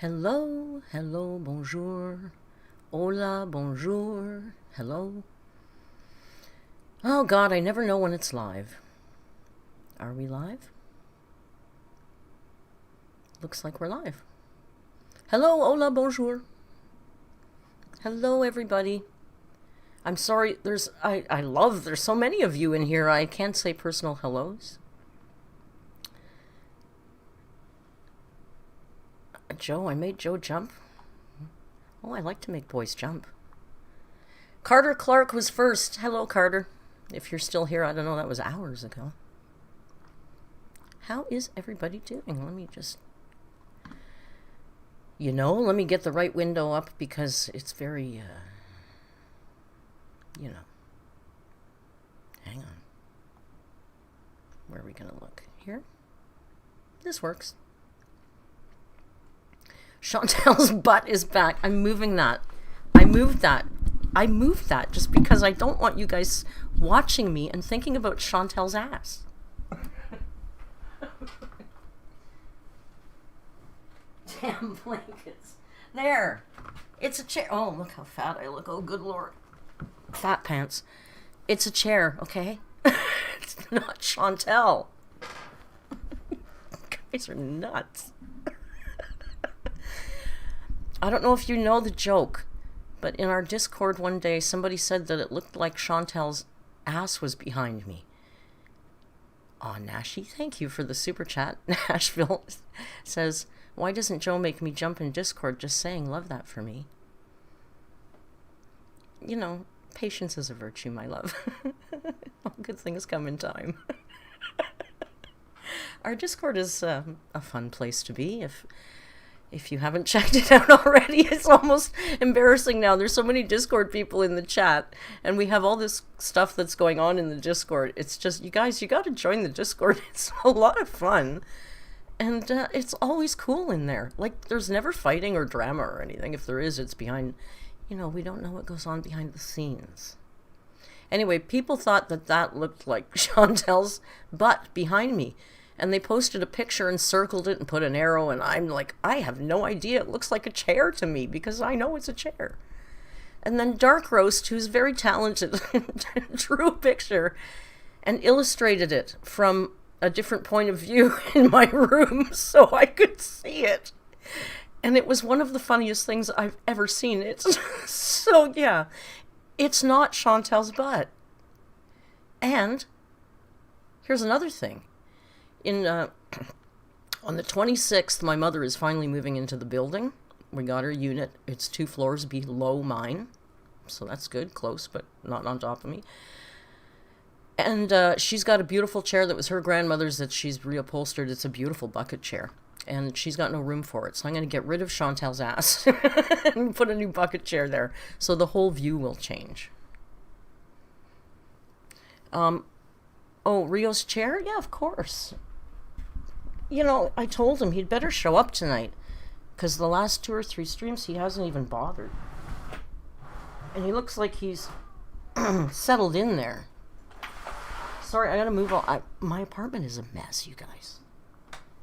Hello, hello, bonjour. Hola, bonjour. Hello. Oh God, I never know when it's live. Are we live? Looks like we're live. Hello, hola, bonjour. Hello, everybody. I'm sorry, there's so many of you in here, I can't say personal hellos. Joe, I made Joe jump. Oh, I like to make boys jump. Carter Clark was first. Hello, Carter. If you're still here, I don't know, that was hours ago. How is everybody doing? Let me just... let me get the right window up because it's very, Hang on. Where are we going to look? Here? This works. Chantel's butt is back. I'm moving that. I moved that just because I don't want you guys watching me and thinking about Chantel's ass. Damn blankets. There. It's a chair. Oh, look how fat I look. Oh, good Lord. Fat pants. It's a chair, okay? It's not Chantel. You guys are nuts. I don't know if you know the joke, but in our Discord one day, somebody said that it looked like Chantel's ass was behind me. Aw, Nashi, thank you for the super chat. Nashville says, why doesn't Joe make me jump in Discord? Just saying, love that for me. Patience is a virtue, my love. All good things come in time. Our Discord is a fun place to be. If you haven't checked it out already, it's almost embarrassing now. There's so many Discord people in the chat, and we have all this stuff that's going on in the Discord. It's just, you guys, you got to join the Discord. It's a lot of fun, and it's always cool in there. Like, there's never fighting or drama or anything. If there is, it's behind, we don't know what goes on behind the scenes. Anyway, people thought that looked like Chantel's butt behind me. And they posted a picture and circled it and put an arrow, and I'm like, I have no idea. It looks like a chair to me because I know it's a chair. And then Dark Roast, who's very talented, drew a picture and illustrated it from a different point of view in my room so I could see it. And it was one of the funniest things I've ever seen. So, yeah, it's not Chantel's butt. And here's another thing. On the 26th, my mother is finally moving into the building. We got her unit. It's 2 floors below mine. So that's good. Close, but not on top of me. And she's got a beautiful chair that was her grandmother's that she's reupholstered. It's a beautiful bucket chair. And she's got no room for it. So I'm going to get rid of Chantel's ass and put a new bucket chair there. So the whole view will change. Oh, Rio's chair? Yeah, of course. I told him he'd better show up tonight, because the last 2 or 3 streams he hasn't even bothered. And he looks like he's settled in there. Sorry, I gotta move on. My apartment is a mess, you guys.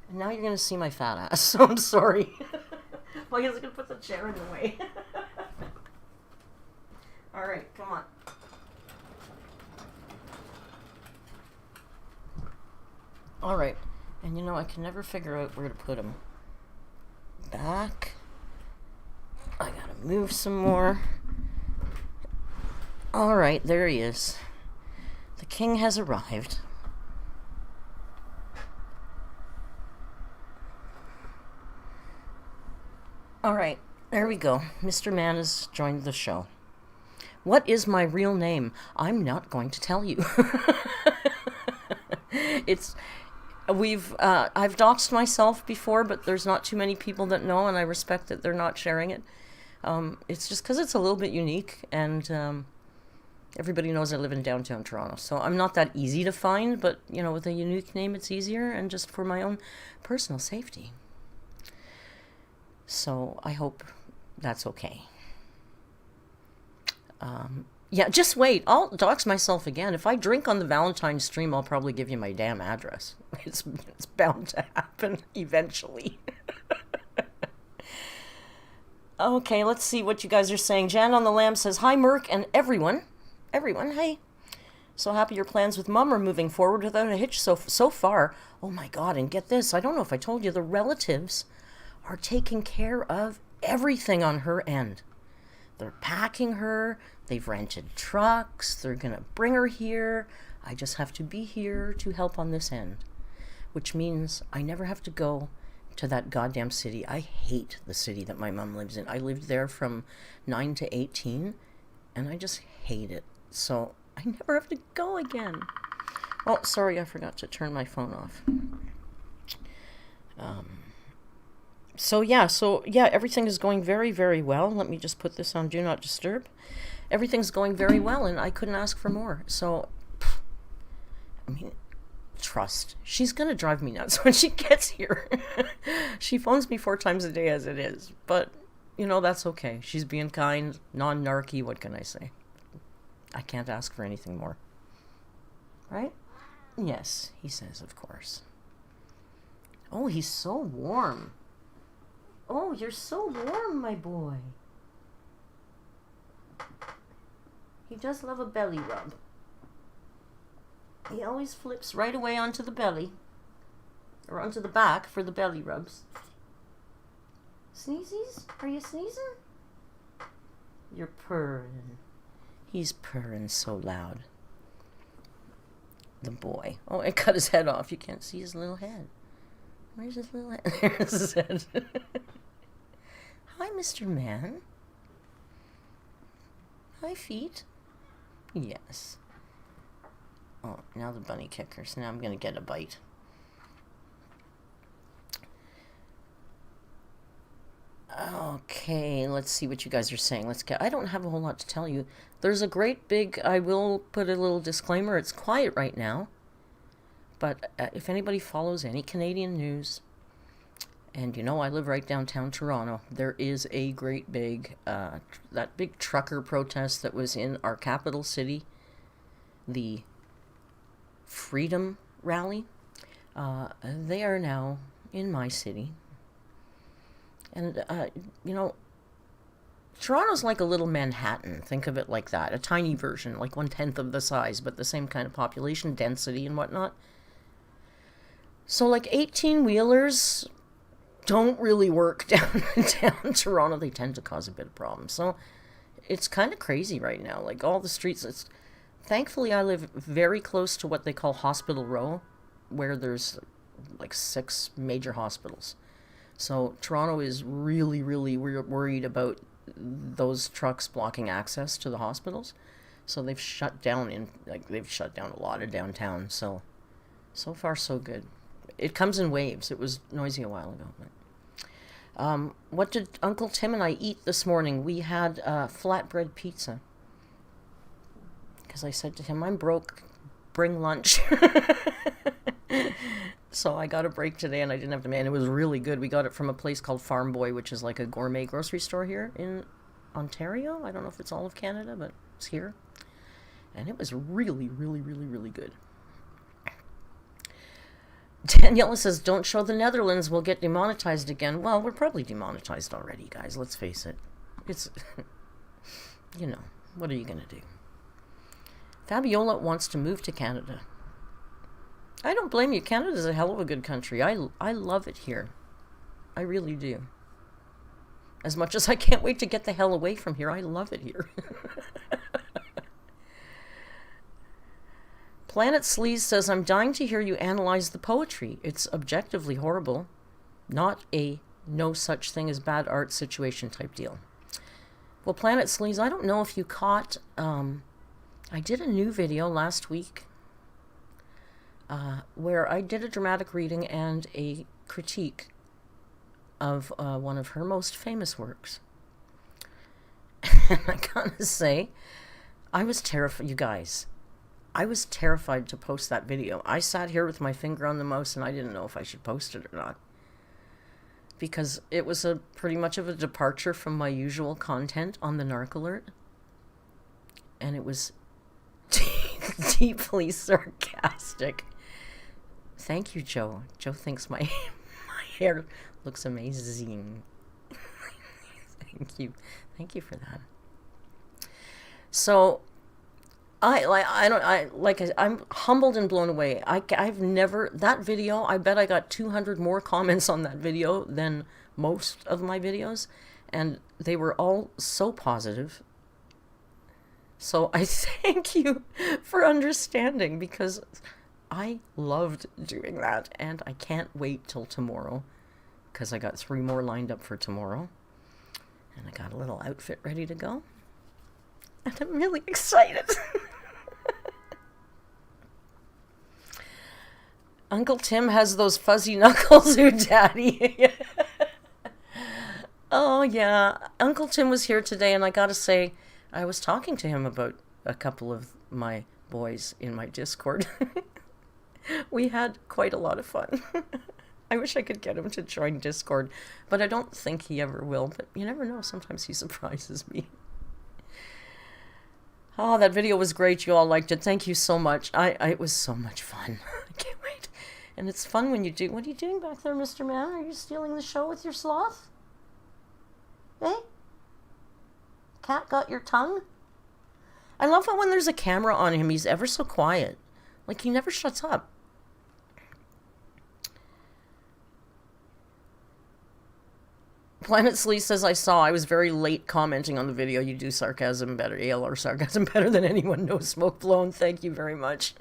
And now you're gonna see my fat ass, so I'm sorry. Well, I guess I can put the chair in the way. Alright, come on. Alright. And I can never figure out where to put him. Back. I gotta move some more. Alright, there he is. The king has arrived. Alright, there we go. Mr. Man has joined the show. What is my real name? I'm not going to tell you. I've doxed myself before, but there's not too many people that know, and I respect that they're not sharing it. It's just because it's a little bit unique, and everybody knows I live in downtown Toronto, so I'm not that easy to find, but, with a unique name, it's easier, and just for my own personal safety. So I hope that's okay. Yeah, just wait. I'll dox myself again. If I drink on the Valentine's stream, I'll probably give you my damn address. It's bound to happen eventually. Okay, let's see what you guys are saying. Jan on the Lamb says, hi, Merc, and everyone. Everyone, hey. So happy your plans with Mum are moving forward without a hitch so far. Oh my God, and get this. I don't know if I told you, the relatives are taking care of everything on her end. They're packing her. They've rented trucks. They're going to bring her here. I just have to be here to help on this end. Which means I never have to go to that goddamn city. I hate the city that my mom lives in. I lived there from 9 to 18, and I just hate it. So I never have to go again. Oh, sorry, I forgot to turn my phone off. So yeah, everything is going very, very well. Let me just put this on Do Not Disturb. Everything's going very well, and I couldn't ask for more. So, I mean, trust. She's going to drive me nuts when she gets here. She phones me 4 times a day as it is. But, you know, that's okay. She's being kind, non-narky. What can I say? I can't ask for anything more. Right? Yes, he says, of course. Oh, he's so warm. Oh, you're so warm, my boy. He does love a belly rub. He always flips right away onto the belly. Or onto the back for the belly rubs. Sneezies? Are you sneezing? You're purring. He's purring so loud. The boy. Oh, it cut his head off. You can't see his little head. Where's his little head? There's his head. Hi, Mr. Man. Hi, feet. Yes. Oh, now the bunny kickers. Now I'm going to get a bite. Okay, let's see what you guys are saying. I don't have a whole lot to tell you. There's a great big, I will put a little disclaimer, it's quiet right now. But if anybody follows any Canadian news, and you know I live right downtown Toronto, there is a great big, that big trucker protest that was in our capital city, the Freedom Rally. They are now in my city. And, you know, Toronto's like a little Manhattan. Think of it like that. A tiny version, like 1/10 of the size, but the same kind of population density and whatnot. So, like, 18-wheelers don't really work down Toronto. They tend to cause a bit of problems. So, it's kind of crazy right now. Like, all the streets... Thankfully, I live very close to what they call Hospital Row, where there's, like, 6 major hospitals. So Toronto is really, really worried about those trucks blocking access to the hospitals. So they've shut down a lot of downtown. So far so good. It comes in waves. It was noisy a while ago. But, what did Uncle Tim and I eat this morning? We had flatbread pizza. Because I said to him, I'm broke. Bring lunch. So I got a break today and I didn't have to make it. And it was really good. We got it from a place called Farm Boy, which is like a gourmet grocery store here in Ontario. I don't know if it's all of Canada, but it's here. And it was really, really, really, really good. Daniela says, don't show the Netherlands. We'll get demonetized again. Well, we're probably demonetized already, guys. Let's face it. It's, you know, what are you going to do? Fabiola wants to move to Canada. I don't blame you. Canada's a hell of a good country. I love it here. I really do. As much as I can't wait to get the hell away from here, I love it here. Planet Sleaze says, I'm dying to hear you analyze the poetry. It's objectively horrible. Not a no such thing as bad art situation type deal. Well, Planet Sleaze, I don't know if you caught... I did a new video last week where I did a dramatic reading and a critique of one of her most famous works. And I gotta say, I was terrified, you guys. I was terrified to post that video. I sat here with my finger on the mouse and I didn't know if I should post it or not. Because it was pretty much of a departure from my usual content on the Narc Alert. And it was deeply sarcastic. Thank you, Joe. Joe thinks my hair looks amazing. Thank you for that. So I'm humbled and blown away. I've never, that video, I bet I got 200 more comments on that video than most of my videos, and they were all so positive. So I thank you for understanding, because I loved doing that, and I can't wait till tomorrow, because I got 3 more lined up for tomorrow, and I got a little outfit ready to go, and I'm really excited. Uncle Tim has those fuzzy knuckles, ooh, Daddy. Oh, yeah. Uncle Tim was here today, and I gotta say, I was talking to him about a couple of my boys in my Discord. We had quite a lot of fun. I wish I could get him to join Discord, but I don't think he ever will. But you never know. Sometimes he surprises me. Oh, that video was great. You all liked it. Thank you so much. It was so much fun. I can't wait. And it's fun when you do... What are you doing back there, Mr. Man? Are you stealing the show with your sloth? Eh? Cat got your tongue? I love how when there's a camera on him, he's ever so quiet. Like, he never shuts up. Planet Slee says, I was very late commenting on the video. You do sarcasm better, ALR sarcasm better than anyone. No smoke blown. Thank you very much.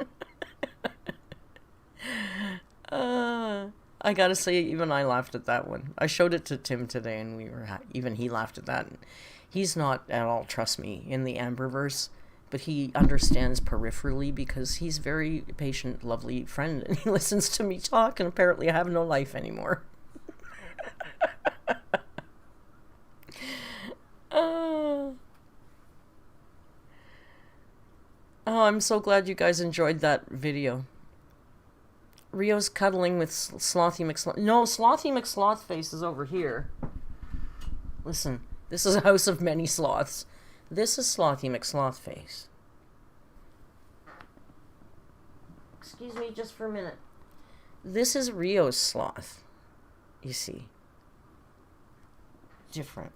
I gotta say, even I laughed at that one. I showed it to Tim today, and even he laughed at that. He's not at all, trust me, in the Amberverse, but he understands peripherally, because he's a very patient, lovely friend, and he listens to me talk, and apparently I have no life anymore. Oh, I'm so glad you guys enjoyed that video. Rio's cuddling with Slothy McSloth. No, Slothy McSlothface is over here. Listen, this is a house of many sloths. This is Slothy McSlothface. Excuse me just for a minute. This is Rio's sloth. You see. Different.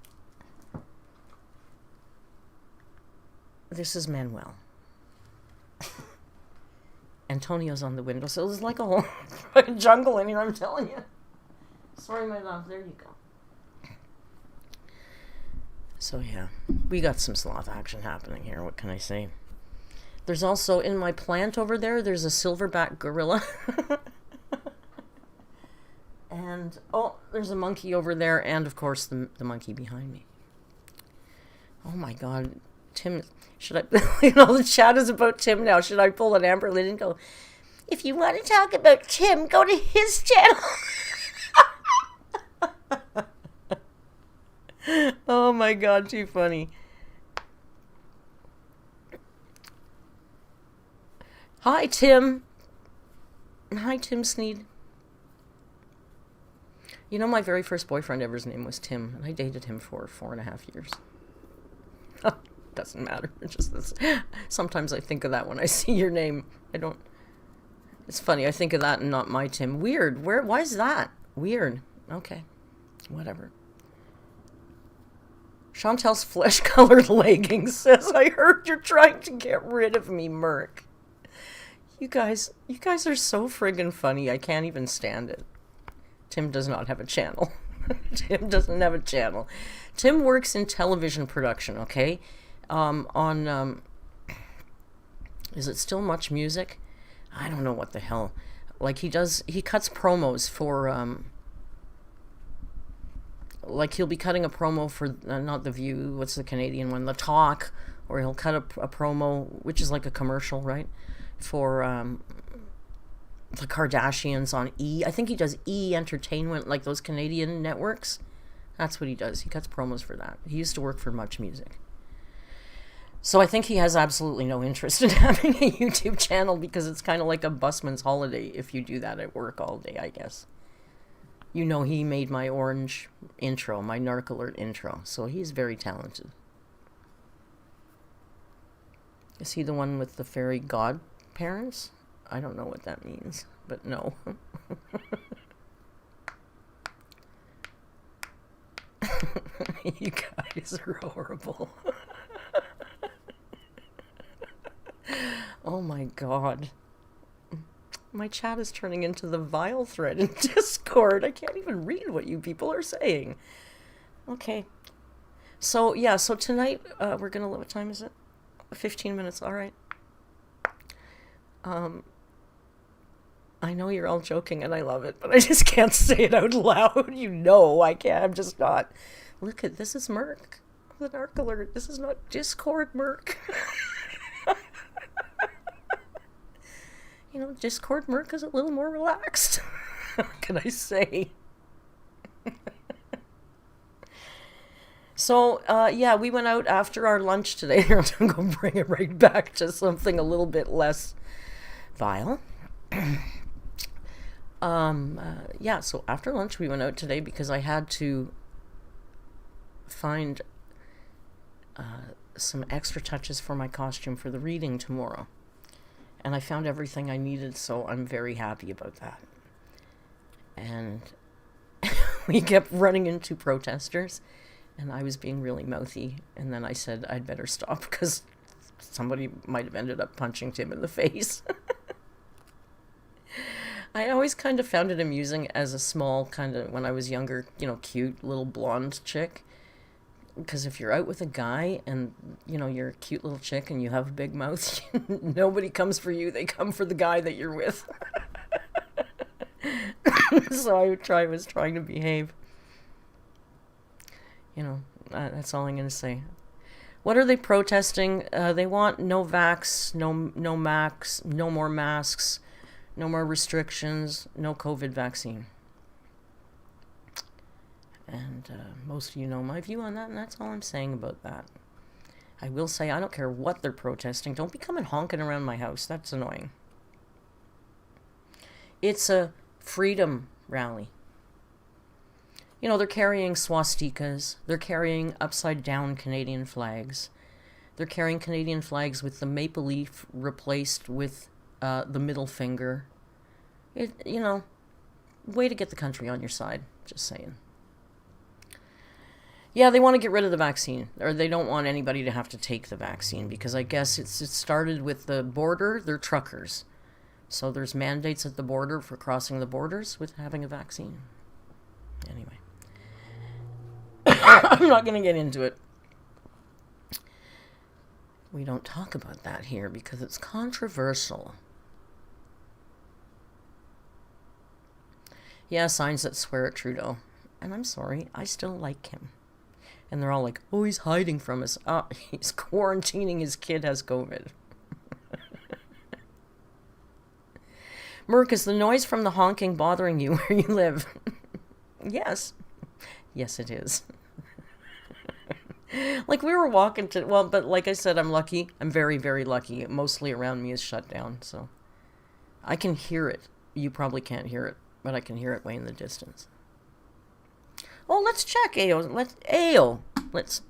This is Manuel. Antonio's on the windowsill. It's like a whole fucking jungle in here, I'm telling you. Sorry, my love. There you go. So, yeah. We got some sloth action happening here. What can I say? There's also, in my plant over there, there's a silverback gorilla. And, oh, there's a monkey over there. And, of course, the monkey behind me. Oh, my God. Tim, should I, the chat is about Tim now. Should I pull an Amberlynn and go, if you want to talk about Tim, go to his channel. Oh my God, too funny. Hi, Tim. Hi, Tim Sneed. You know, my very first boyfriend ever's name was Tim, and I dated him for 4.5 years. Doesn't matter. It's just this. Sometimes I think of that when I see your name. I don't. It's funny. I think of that and not my Tim. Weird. Why is that? Weird. Okay. Whatever. Chantel's flesh-colored leggings says, I heard you're trying to get rid of me, Merc. You guys are so friggin' funny. I can't even stand it. Tim does not have a channel. Tim doesn't have a channel. Tim works in television production, okay? Is it still Much Music? I don't know what the hell. Like, he cuts promos for, like, he'll be cutting a promo for, not The View, what's the Canadian one? The Talk, or he'll cut a promo, which is like a commercial, right? For, the Kardashians on E. I think he does E Entertainment, like those Canadian networks. That's what he does. He cuts promos for that. He used to work for Much Music. So I think he has absolutely no interest in having a YouTube channel, because it's kind of like a busman's holiday if you do that at work all day, I guess. You know, he made my orange intro, my Narc Alert intro, so he's very talented. Is he the one with the fairy godparents? I don't know what that means, but no. You guys are horrible. Oh my god. My chat is turning into the vile thread in Discord. I can't even read what you people are saying. Okay. So, yeah, so tonight, we're gonna, what time is it? 15 minutes, alright. I know you're all joking and I love it, but I just can't say it out loud. You know I can't, I'm just not. Look at, this is Merc. The narc alert. This is not Discord, Merc. You know, Discord Merc is a little more relaxed. What can I say? So, yeah, we went out after our lunch today. I'm going to bring it right back to something a little bit less vile. Yeah, so after lunch we went out today because I had to find some extra touches for my costume for the reading tomorrow. And I found everything I needed, so I'm very happy about that. And we kept running into protesters, and I was being really mouthy, and then I said I'd better stop because somebody might have ended up punching Tim in the face. I always kind of found it amusing as a small kind of, when I was younger, you know, cute little blonde chick. Because if you're out with a guy and, you know, you're a cute little chick and you have a big mouth, nobody comes for you. They come for the guy that you're with. So I was trying to behave. You know, that's all I'm going to say. What are they protesting? They want no vax, no max, no more masks, no more restrictions, no COVID vaccine. And most of you know my view on that, and that's all I'm saying about that. I will say I don't care what they're protesting. Don't be coming honking around my house. That's annoying. It's a freedom rally. You know, they're carrying swastikas. They're carrying upside-down Canadian flags. They're carrying Canadian flags with the maple leaf replaced with the middle finger. You know, way to get the country on your side. Just saying. Yeah, they want to get rid of the vaccine, or they don't want anybody to have to take the vaccine, because I guess it started with the border. They're truckers. So there's mandates at the border for crossing the borders with having a vaccine. Anyway. I'm not going to get into it. We don't talk about that here because it's controversial. Yeah, signs that swear at Trudeau. And I'm sorry, I still like him. And they're all like, oh, he's hiding from us. He's quarantining his kid has COVID. Merc, is the noise from the honking bothering you where you live? Yes. Yes, it is. Like, we were walking to... Well, but like I said, I'm lucky. I'm very, very lucky. Mostly around me is shut down, so... I can hear it. You probably can't hear it, but I can hear it way in the distance. Oh, let's check, Ayo. Let's...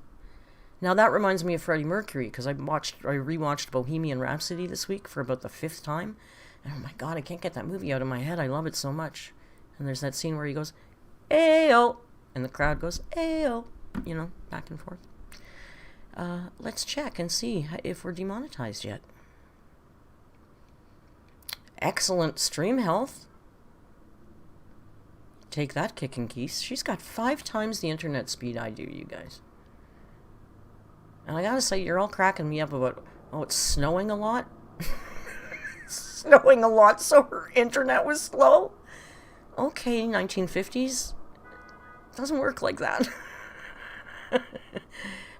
Now, that reminds me of Freddie Mercury, because I rewatched Bohemian Rhapsody this week for about the 5th time. And oh my god, I can't get that movie out of my head. I love it so much. And there's that scene where he goes, Ayo. And the crowd goes, Ayo. You know, back and forth. Let's check and see if we're demonetized yet. Excellent stream health. Take that, Kicking Keys. She's got 5 times the internet speed I do, you guys. And I gotta say, you're all cracking me up about, oh, it's snowing a lot? Snowing a lot, so her internet was slow? Okay, 1950s. Doesn't work like that.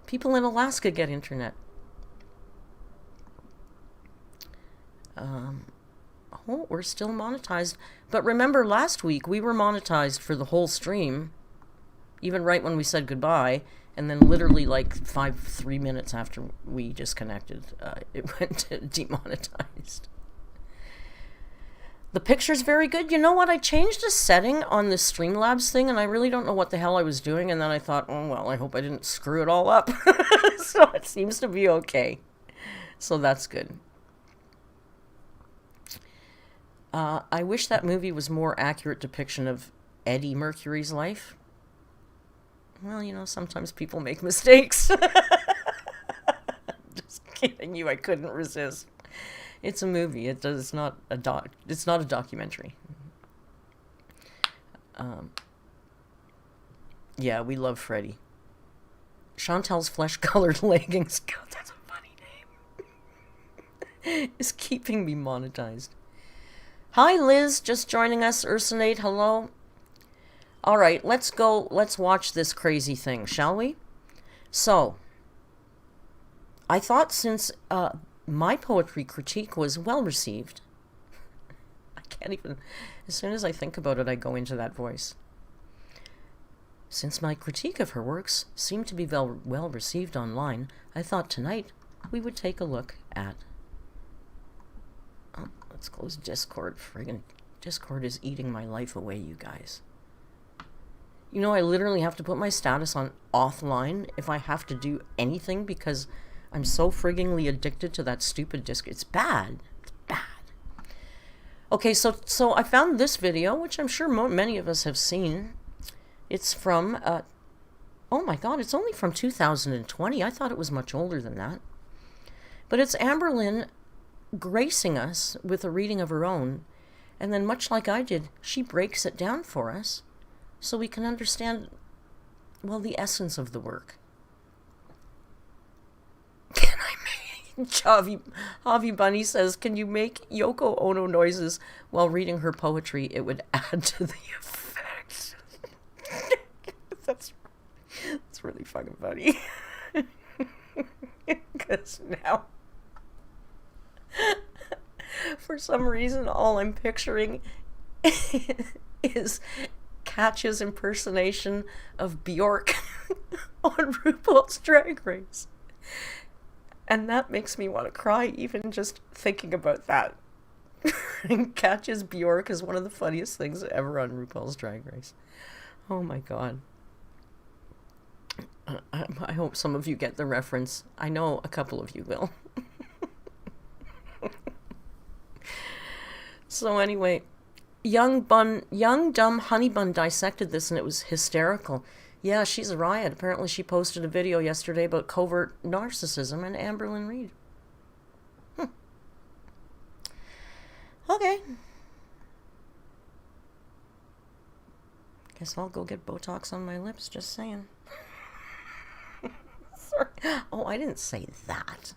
People in Alaska get internet. Oh, we're still monetized. But remember, last week we were monetized for the whole stream, even right when we said goodbye, and then literally like 3 minutes after we disconnected, it went demonetized. The picture's very good. You know what? I changed a setting on the Streamlabs thing, and I really don't know what the hell I was doing, and then I thought, oh, well, I hope I didn't screw it all up. So it seems to be okay. So that's good. I wish that movie was more accurate depiction of Eddie Mercury's life. Well, you know, sometimes people make mistakes. Just kidding you, I couldn't resist. It's a movie. It's not a documentary. Yeah, we love Freddy. Chantel's flesh-colored leggings. God, that's a funny name. Is keeping me monetized. Hi, Liz, just joining us. Ursinate, hello. All right, let's go. Let's watch this crazy thing, shall we? So, I thought since my poetry critique was well received, I can't even, as soon as I think about it, I go into that voice. Since my critique of her works seemed to be well received online, I thought tonight we would take a look at... Oh, let's close Discord. Friggin' Discord is eating my life away, you guys. You know, I literally have to put my status on offline if I have to do anything because I'm so friggingly addicted to that stupid Discord. It's bad. It's bad. Okay, so I found this video, which I'm sure many of us have seen. It's from, oh my god, it's only from 2020. I thought it was much older than that. But it's Amberlynn gracing us with a reading of her own, and then much like I did, she breaks it down for us so we can understand, well, the essence of the work. Can I make... Javi Bunny says, can you make Yoko Ono noises while reading her poetry? It would add to the effect. That's really fucking funny. Because now, for some reason, all I'm picturing is Katja's impersonation of Bjork on RuPaul's Drag Race. And that makes me want to cry even just thinking about that. Katja's Bjork is one of the funniest things ever on RuPaul's Drag Race. Oh my god. I hope some of you get the reference. I know a couple of you will. So anyway, young dumb honey bun dissected this and it was hysterical. Yeah, she's a riot. Apparently she posted a video yesterday about covert narcissism and Amberlynn Reid. Okay. Guess I'll go get Botox on my lips, just saying. Sorry. Oh, I didn't say that.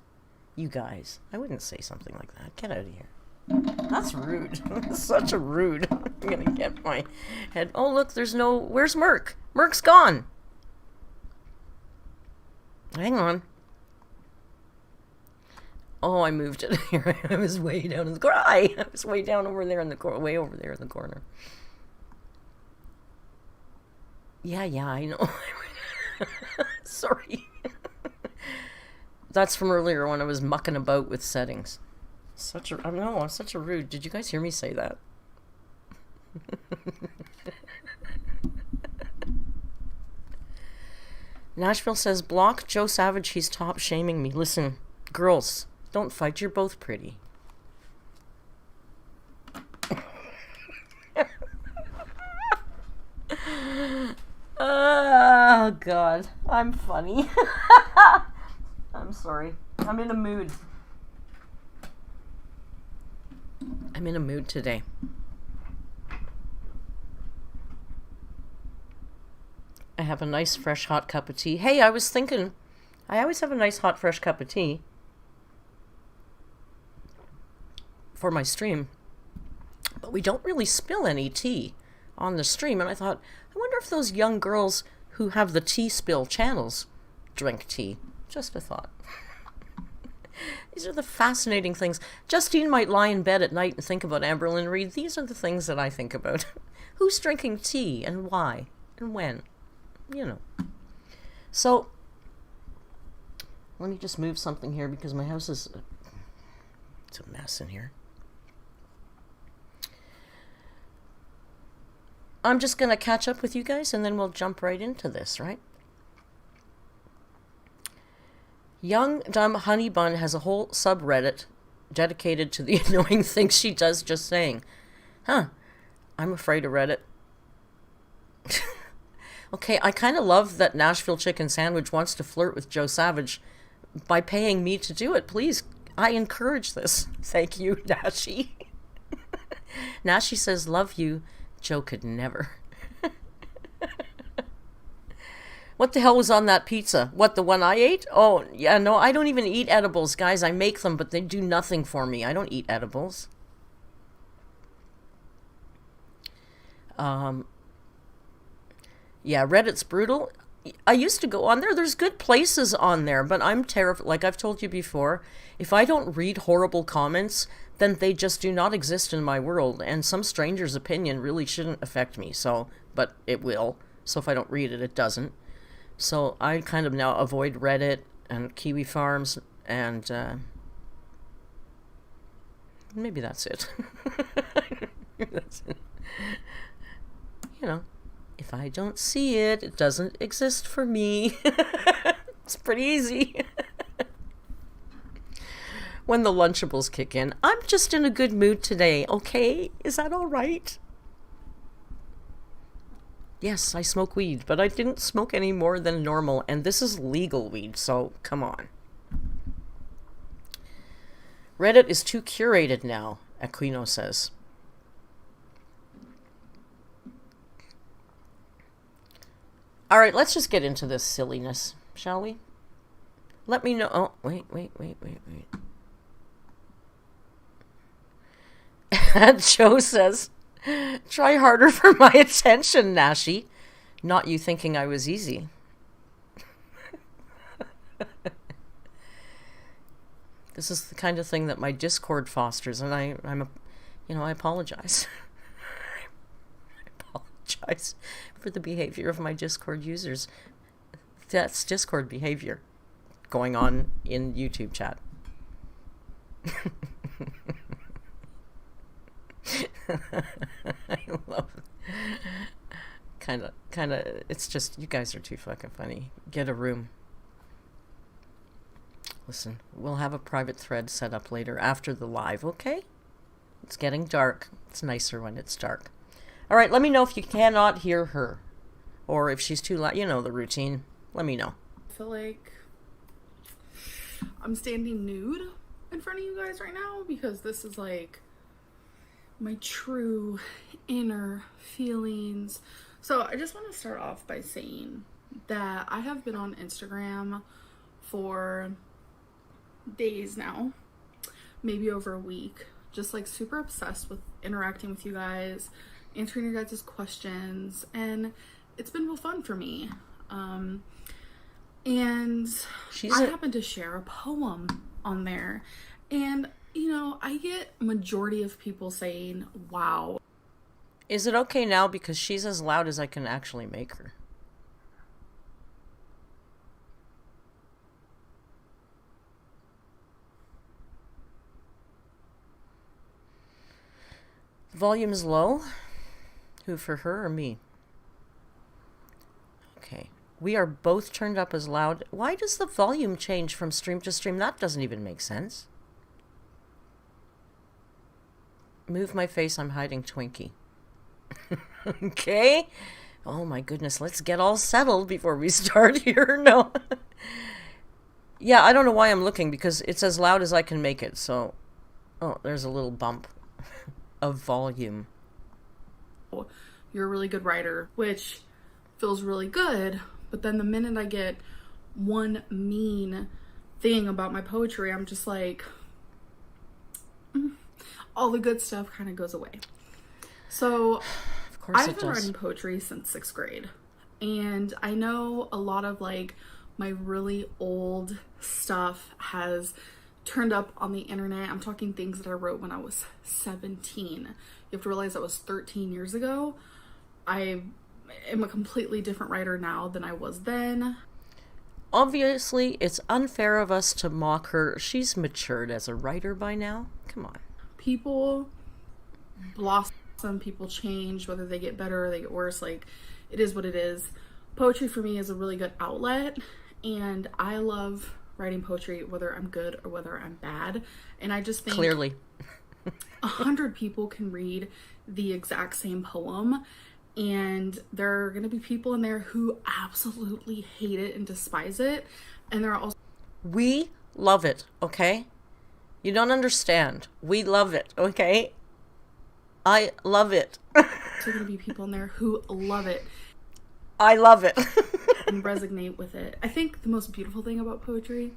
You guys, I wouldn't say something like that. Get out of here. That's rude. Such a rude. I'm gonna get my head. Oh, look, there's no... Where's Merc? Merc's gone. Hang on. Oh, I moved it. Here I was way down in the corner. I was way down over there in the corner. Way over there in the corner. Yeah, I know. Sorry. That's from earlier when I was mucking about with settings. I know, I'm such a rude. Did you guys hear me say that? Nashville says, block Joe Savage, he's top shaming me. Listen, girls, don't fight, you're both pretty. Oh, God. I'm funny. I'm sorry. I'm in a mood. I'm in a mood today. I have a nice, fresh, hot cup of tea. Hey, I was thinking, I always have a nice, hot, fresh cup of tea for my stream, but we don't really spill any tea on the stream, and I thought, I wonder if those young girls who have the tea spill channels drink tea. Just a thought. These are the fascinating things. Justine might lie in bed at night and think about Amberlynn Reid. These are the things that I think about. Who's drinking tea and why and when? You know. So, let me just move something here because my house is... It's a mess in here. I'm just going to catch up with you guys and then we'll jump right into this, right? Young Dumb Honey Bun has a whole subreddit dedicated to the annoying things she does just saying. Huh. I'm afraid of Reddit. Okay, I kind of love that Nashville Chicken Sandwich wants to flirt with Joe Savage by paying me to do it. Please, I encourage this. Thank you, Nashi. Nashi says, love you. Joe could never. What the hell was on that pizza? What, the one I ate? Oh, yeah, no, I don't even eat edibles, guys. I make them, but they do nothing for me. I don't eat edibles. Yeah, Reddit's brutal. I used to go on there. There's good places on there, but I'm terrified. Like I've told you before, if I don't read horrible comments, then they just do not exist in my world. And some stranger's opinion really shouldn't affect me. So, but it will. So if I don't read it, it doesn't. So I kind of now avoid Reddit and Kiwi Farms, and maybe that's it. That's it. You know, if I don't see it, it doesn't exist for me. It's pretty easy. When the Lunchables kick in, I'm just in a good mood today, okay? Is that all right? Yes, I smoke weed, but I didn't smoke any more than normal, and this is legal weed, so come on. Reddit is too curated now, Aquino says. All right, let's just get into this silliness, shall we? Let me know. Oh, wait. Joe says, try harder for my attention, Nashi. Not you thinking I was easy. This is the kind of thing that my Discord fosters, and I apologize. I apologize for the behavior of my Discord users. That's Discord behavior going on in YouTube chat. I love it. Kind of, it's just, you guys are too fucking funny. Get a room. Listen, we'll have a private thread set up later after the live, okay? It's getting dark. It's nicer when it's dark. All right, let me know if you cannot hear her. Or if she's too loud. You know the routine. Let me know. I feel like I'm standing nude in front of you guys right now because this is like my true inner feelings. So I just want to start off by saying that I have been on Instagram for days now, maybe over a week, just like super obsessed with interacting with you guys, answering your guys' questions, and it's been real fun for me. And I happened to share a poem on there, and you know, I get majority of people saying, wow. Is it okay now because she's as loud as I can actually make her? Volume is low. Who, for her or me? Okay. We are both turned up as loud. Why does the volume change from stream to stream? That doesn't even make sense. Move my face, I'm hiding Twinkie. Okay. Oh my goodness, let's get all settled before we start here. No. Yeah, I don't know why I'm looking because it's as loud as I can make it. So, oh, there's a little bump of volume. You're a really good writer, which feels really good. But then the minute I get one mean thing about my poetry, I'm just like, all the good stuff kind of goes away. So I've been writing poetry since 6th grade. And I know a lot of like my really old stuff has turned up on the internet. I'm talking things that I wrote when I was 17. You have to realize that was 13 years ago. I am a completely different writer now than I was then. Obviously, it's unfair of us to mock her. She's matured as a writer by now. Come on. People blossom, people change, whether they get better or they get worse. Like, it is what it is. Poetry for me is a really good outlet, and I love writing poetry, whether I'm good or whether I'm bad. And I just think clearly 100 people can read the exact same poem And there are going to be people in there who absolutely hate it and despise it. And there are also... We love it, okay? You don't understand. We love it, okay? I love it. There's going to be people in there who love it. I love it. And resonate with it. I think the most beautiful thing about poetry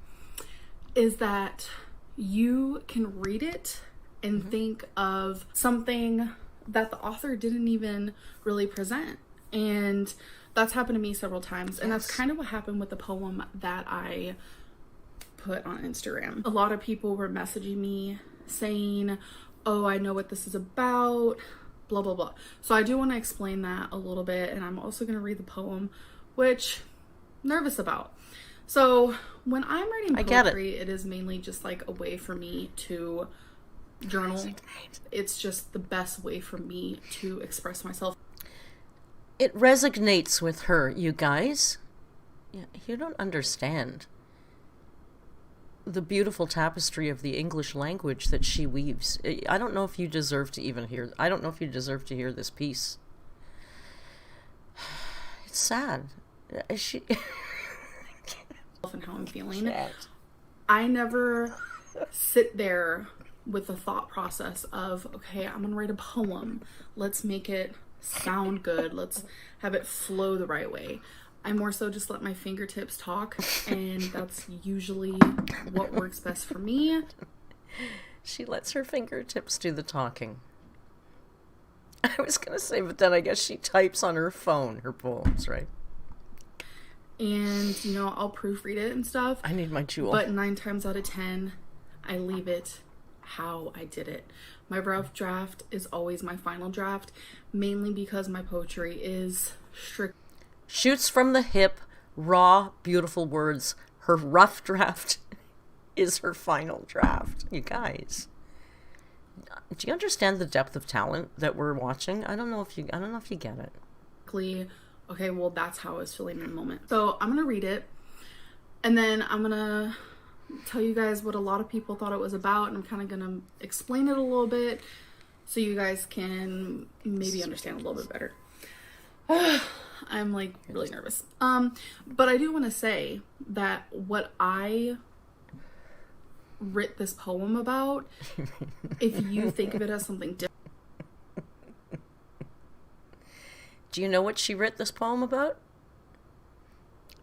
is that you can read it and think of something that the author didn't even really present. And that's happened to me several times. And that's kind of what happened with the poem that I put on Instagram. A lot of people were messaging me saying, oh, I know what this is about, blah, blah, blah. So I do want to explain that a little bit. And I'm also going to read the poem, which I'm nervous about. So when I'm writing poetry, it is mainly just like a way for me to journal. It's just the best way for me to express myself. It resonates with her, you guys. You don't understand the beautiful tapestry of the English language that she weaves. I don't know if you deserve to even hear. I don't know if you deserve to hear this piece. It's sad. She And how I'm feeling. I never sit there with the thought process of, okay, I'm gonna write a poem. Let's make it sound good. Let's have it flow the right way. I more so just let my fingertips talk, and that's usually what works best for me. She lets her fingertips do the talking. I was gonna say, but then I guess she types on her phone her poems, right? And, you know, I'll proofread it and stuff. I need my jewel. But 9 times out of 10, I leave it how I did it. My rough draft is always my final draft, mainly because my poetry is strict. Shoots from the hip, raw, beautiful words. Her rough draft is her final draft. You guys, do you understand the depth of talent that we're watching? I don't know if you get it. Okay, well, that's how I was feeling in the moment. So I'm gonna read it, and then I'm gonna tell you guys what a lot of people thought it was about, and I'm kind of gonna explain it a little bit so you guys can maybe understand a little bit better. I'm like really nervous. But I do want to say that what I writ this poem about, if you think of it as something different. Do you know what she writ this poem about?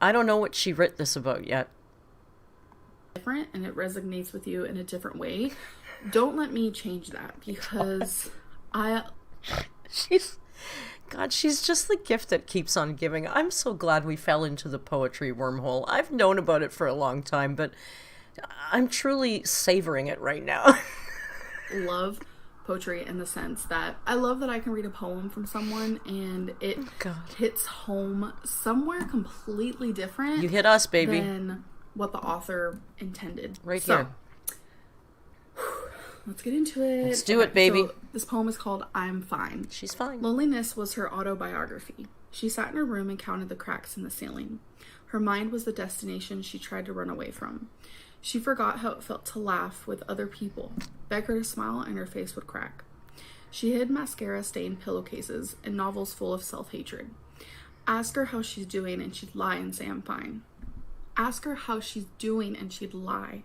I don't know what she writ this about yet. Different, and it resonates with you in a different way. Don't let me change that, because she's just the gift that keeps on giving. I'm so glad we fell into the poetry wormhole. I've known about it for a long time, but I'm truly savoring it right now. Love poetry in the sense that I love that I can read a poem from someone and it hits home somewhere completely different. You hit us, baby. Than what the author intended. Right here. Let's get into it. Let's do it, baby. So this poem is called I'm Fine. She's fine. Loneliness was her autobiography. She sat in her room and counted the cracks in the ceiling. Her mind was the destination she tried to run away from. She forgot how it felt to laugh with other people, beg her to smile, and her face would crack. She hid mascara-stained pillowcases and novels full of self-hatred. Ask her how she's doing and she'd lie and say I'm fine. Ask her how she's doing and she'd lie.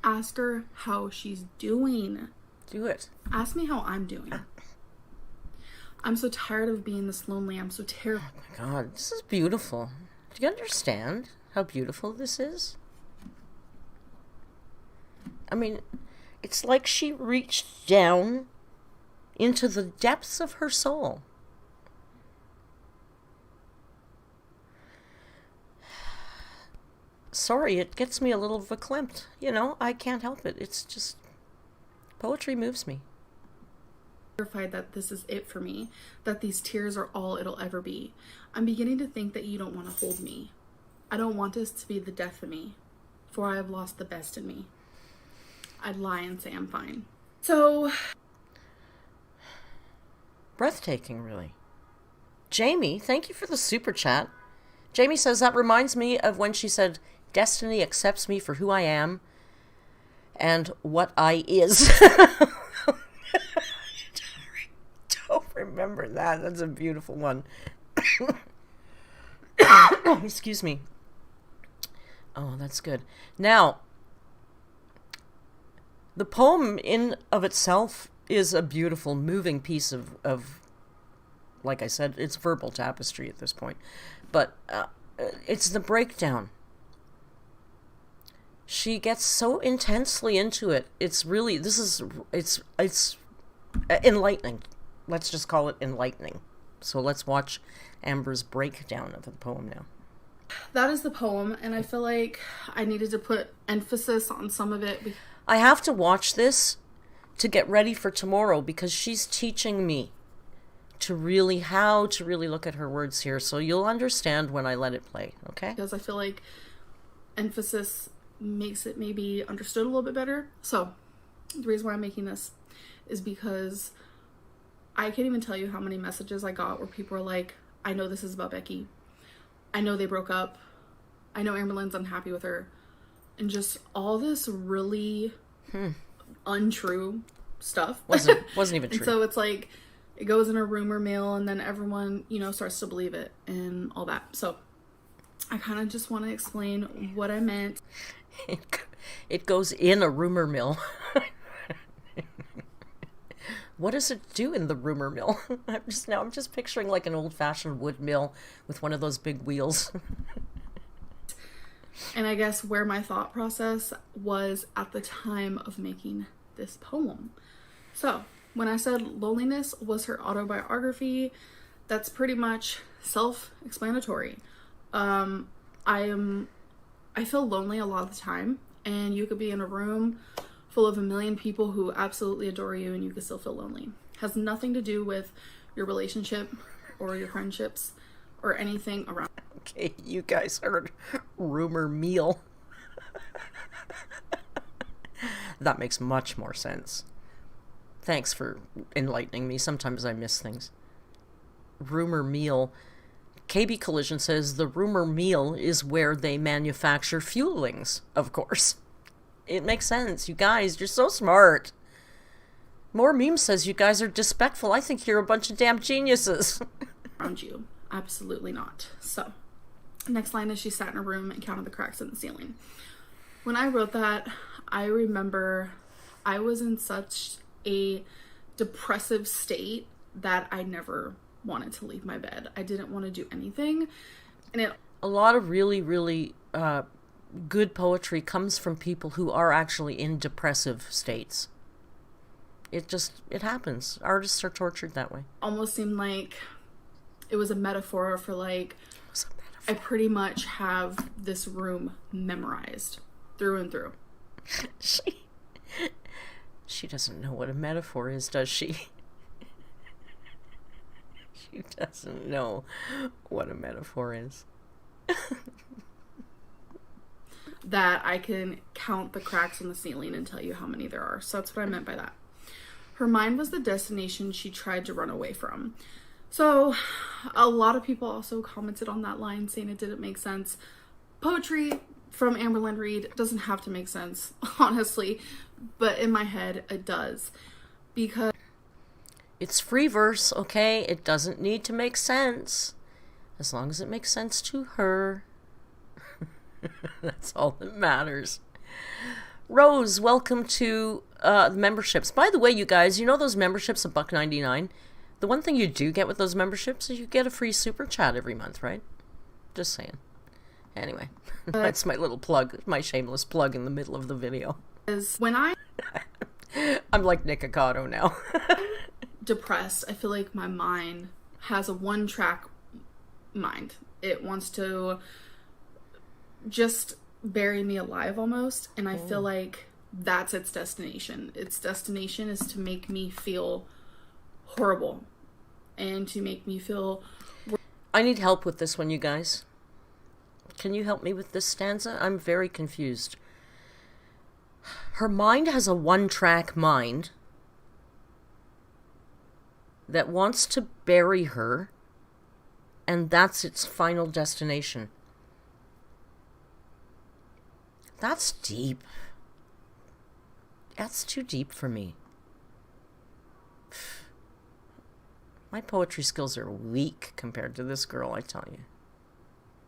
Ask her how she's doing. Do it. Ask me how I'm doing. I'm so tired of being this lonely. I'm so terrified. Oh my God, this is beautiful. Do you understand how beautiful this is? I mean, it's like she reached down into the depths of her soul. Sorry, it gets me a little verklempt. You know, I can't help it. It's just, poetry moves me. Terrified that this is it for me, that these tears are all it'll ever be. I'm beginning to think that you don't want to hold me. I don't want this to be the death of me, for I have lost the best in me. I'd lie and say I'm fine. So, breathtaking, really. Jamie, thank you for the super chat. Jamie says, that reminds me of when she said, destiny accepts me for who I am and what I is. I don't remember. remember that. That's a beautiful one. Excuse me. Oh, that's good. Now, the poem in of itself is a beautiful, moving piece of like I said, it's verbal tapestry at this point. But it's the breakdown. She gets so intensely into it. It's really, it's enlightening. Let's just call it enlightening. So let's watch Amber's breakdown of the poem now. That is the poem, and I feel like I needed to put emphasis on some of it. I have to watch this to get ready for tomorrow because she's teaching me how to really look at her words here. So you'll understand when I let it play, okay? Because I feel like emphasis makes it maybe understood a little bit better. So the reason why I'm making this is because I can't even tell you how many messages I got where people are like, I know this is about Becky. I know they broke up. I know AMBERLYNNS unhappy with her. And just all this really untrue stuff. Wasn't even true. And so it's like, it goes in a rumor mill and then everyone, starts to believe it and all that. So I kind of just want to explain what I meant. It goes in a rumor mill. What does it do in the rumor mill? I'm just picturing like an old-fashioned wood mill with one of those big wheels. And I guess where my thought process was at the time of making this poem. So when I said loneliness was her autobiography, that's pretty much self-explanatory. I feel lonely a lot of the time, and you could be in a room full of a million people who absolutely adore you and you can still feel lonely. Has nothing to do with your relationship or your friendships or anything around. Okay, you guys heard rumor meal. That makes much more sense. Thanks for enlightening me. Sometimes I miss things. Rumor meal. KB Collision says the rumor mill is where they manufacture fuelings, of course. It makes sense. You guys, you're so smart. More Meme says you guys are disrespectful. I think you're a bunch of damn geniuses. Around you. Absolutely not. So, next line is she sat in a room and counted the cracks in the ceiling. When I wrote that, I remember I was in such a depressive state that I never wanted to leave my bed. I didn't want to do anything. And a lot of really, really good poetry comes from people who are actually in depressive states. It happens. Artists are tortured that way. Almost seemed like it was a metaphor for like, I pretty much have this room memorized through and through. She doesn't know what a metaphor is, does she? She doesn't know what a metaphor is. That I can count the cracks in the ceiling and tell you how many there are. So that's what I meant by that. Her mind was the destination she tried to run away from. So a lot of people also commented on that line saying it didn't make sense. Poetry from Amberlynn Reid doesn't have to make sense, honestly, but in my head it does, because it's free verse, okay? It doesn't need to make sense as long as it makes sense to her. That's all that matters. Rose, welcome to the memberships. By the way, you guys, you know those memberships of $1.99? The one thing you do get with those memberships is you get a free super chat every month, right? Just saying. Anyway, that's my little plug, my shameless plug in the middle of the video. When I'm like Nick Ocado now. Depressed, I feel like my mind has a one-track mind. It wants to just bury me alive almost, and I feel like that's its destination. Its destination is to make me feel horrible and to make me feel... I need help with this one, you guys. Can you help me with this stanza? I'm very confused. Her mind has a one-track mind that wants to bury her, and that's its final destination. That's deep. That's too deep for me. My poetry skills are weak compared to this girl, I tell you.